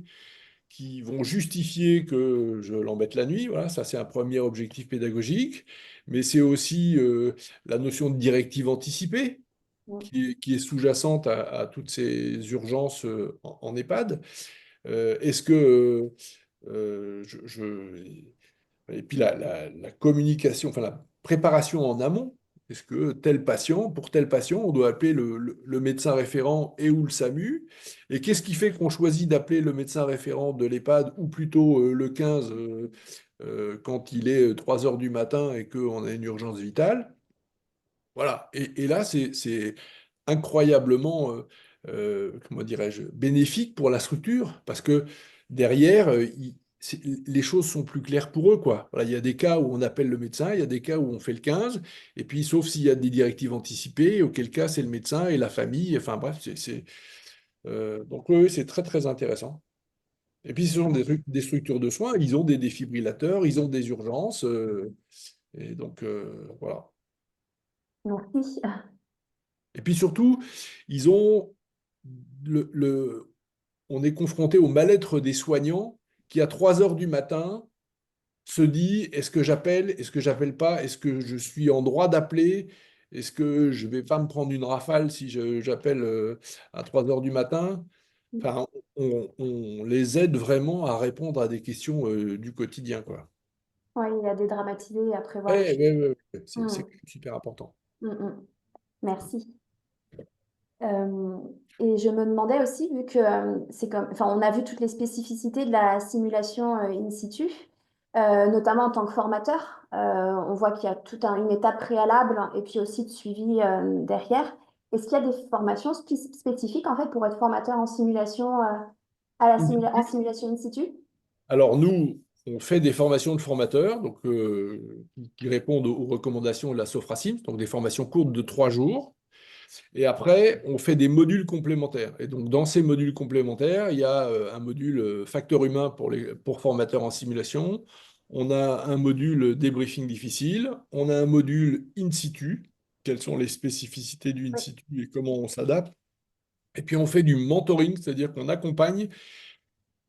qui vont justifier que je l'embête la nuit. Voilà, ça c'est un premier objectif pédagogique, mais c'est aussi la notion de directive anticipée qui est sous-jacente à toutes ces urgences en EHPAD. Est-ce que et puis la communication, enfin la préparation en amont. Est-ce que tel patient, pour tel patient, on doit appeler le médecin référent et ou le SAMU? Et qu'est-ce qui fait qu'on choisit d'appeler le médecin référent de l'EHPAD ou plutôt le 15 quand il est 3 heures du matin et qu'on a une urgence vitale? Voilà. Et là, c'est incroyablement, comment dirais-je, bénéfique pour la structure parce que derrière, les choses sont plus claires pour eux, quoi. Voilà, il y a des cas où on appelle le médecin, il y a des cas où on fait le 15, et puis sauf s'il y a des directives anticipées, auquel cas c'est le médecin et la famille. Enfin bref, donc oui, c'est très très intéressant. Et puis ce sont des structures de soins, ils ont des défibrillateurs, ils ont des urgences, et donc voilà. Merci. Et puis surtout, ils ont on est confronté au mal-être des soignants qui, à 3 heures du matin, se dit, est-ce que j'appelle, est-ce que j'appelle pas, est-ce que je suis en droit d'appeler, est-ce que je vais pas me prendre une rafale si j'appelle à 3 heures du matin? Enfin, on les aide vraiment à répondre à des questions du quotidien, quoi. Oui, il y a dédramatisé à prévoir les Ouais, choses. ouais, ouais, ouais. C'est Mm, quand même super important. mm, mm. Merci. Et je me demandais aussi, vu que c'est comme, enfin, on a vu toutes les spécificités de la simulation in situ, notamment en tant que formateur. On voit qu'il y a toute une étape préalable et puis aussi de suivi derrière. Est-ce qu'il y a des formations spécifiques en fait pour être formateur en simulation en simulation in situ? Alors nous, on fait des formations de formateurs donc, qui répondent aux recommandations de la Sofrasim, donc des formations courtes de 3 jours. Et après, on fait des modules complémentaires. Et donc, dans ces modules complémentaires, il y a un module facteur humain pour formateurs en simulation. On a un module débriefing difficile. On a un module in situ. Quelles sont les spécificités du in Oui. situ et comment on s'adapte. Et puis, on fait du mentoring, c'est-à-dire qu'on accompagne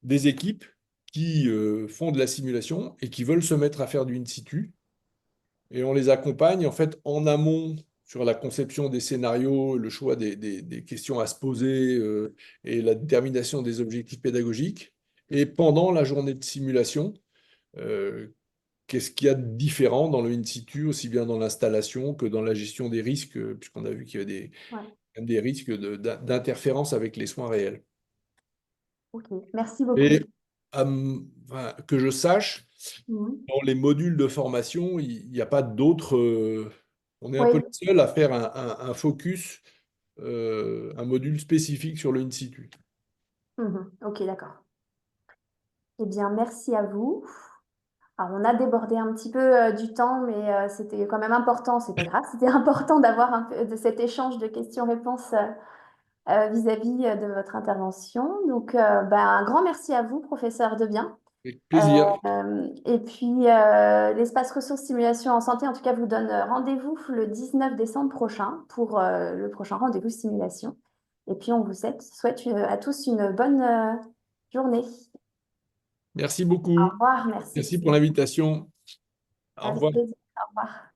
des équipes qui font de la simulation et qui veulent se mettre à faire du in situ. Et on les accompagne en fait en amont sur la conception des scénarios, le choix des questions à se poser et la détermination des objectifs pédagogiques. Et pendant la journée de simulation, euh, qu'est-ce qu'il y a de différent dans le in situ, aussi bien dans l'installation que dans la gestion des risques, puisqu'on a vu qu'il y avait Ouais. des risques d'interférence avec les soins réels. Ok. Merci beaucoup. Et enfin, que je sache, Mhm. dans les modules de formation, il n'y a pas d'autres. On est un peu Oui. les seuls à faire un focus, un module spécifique sur le in situ. Mhm. Ok, d'accord. Eh bien, merci à vous. Alors, on a débordé un petit peu du temps, mais c'était quand même important, c'est pas grave, c'était important d'avoir un peu de cet échange de questions-réponses vis-à-vis de votre intervention. Donc, un grand merci à vous, professeur Debien. Avec plaisir. Et puis, l'espace ressources simulation en santé, en tout cas, vous donne rendez-vous le 19 décembre prochain pour le prochain rendez-vous simulation. Et puis, on vous souhaite à tous une bonne journée. Merci Au beaucoup. revoir, Merci merci. pour l'invitation. Au Avec revoir. plaisir. Au revoir.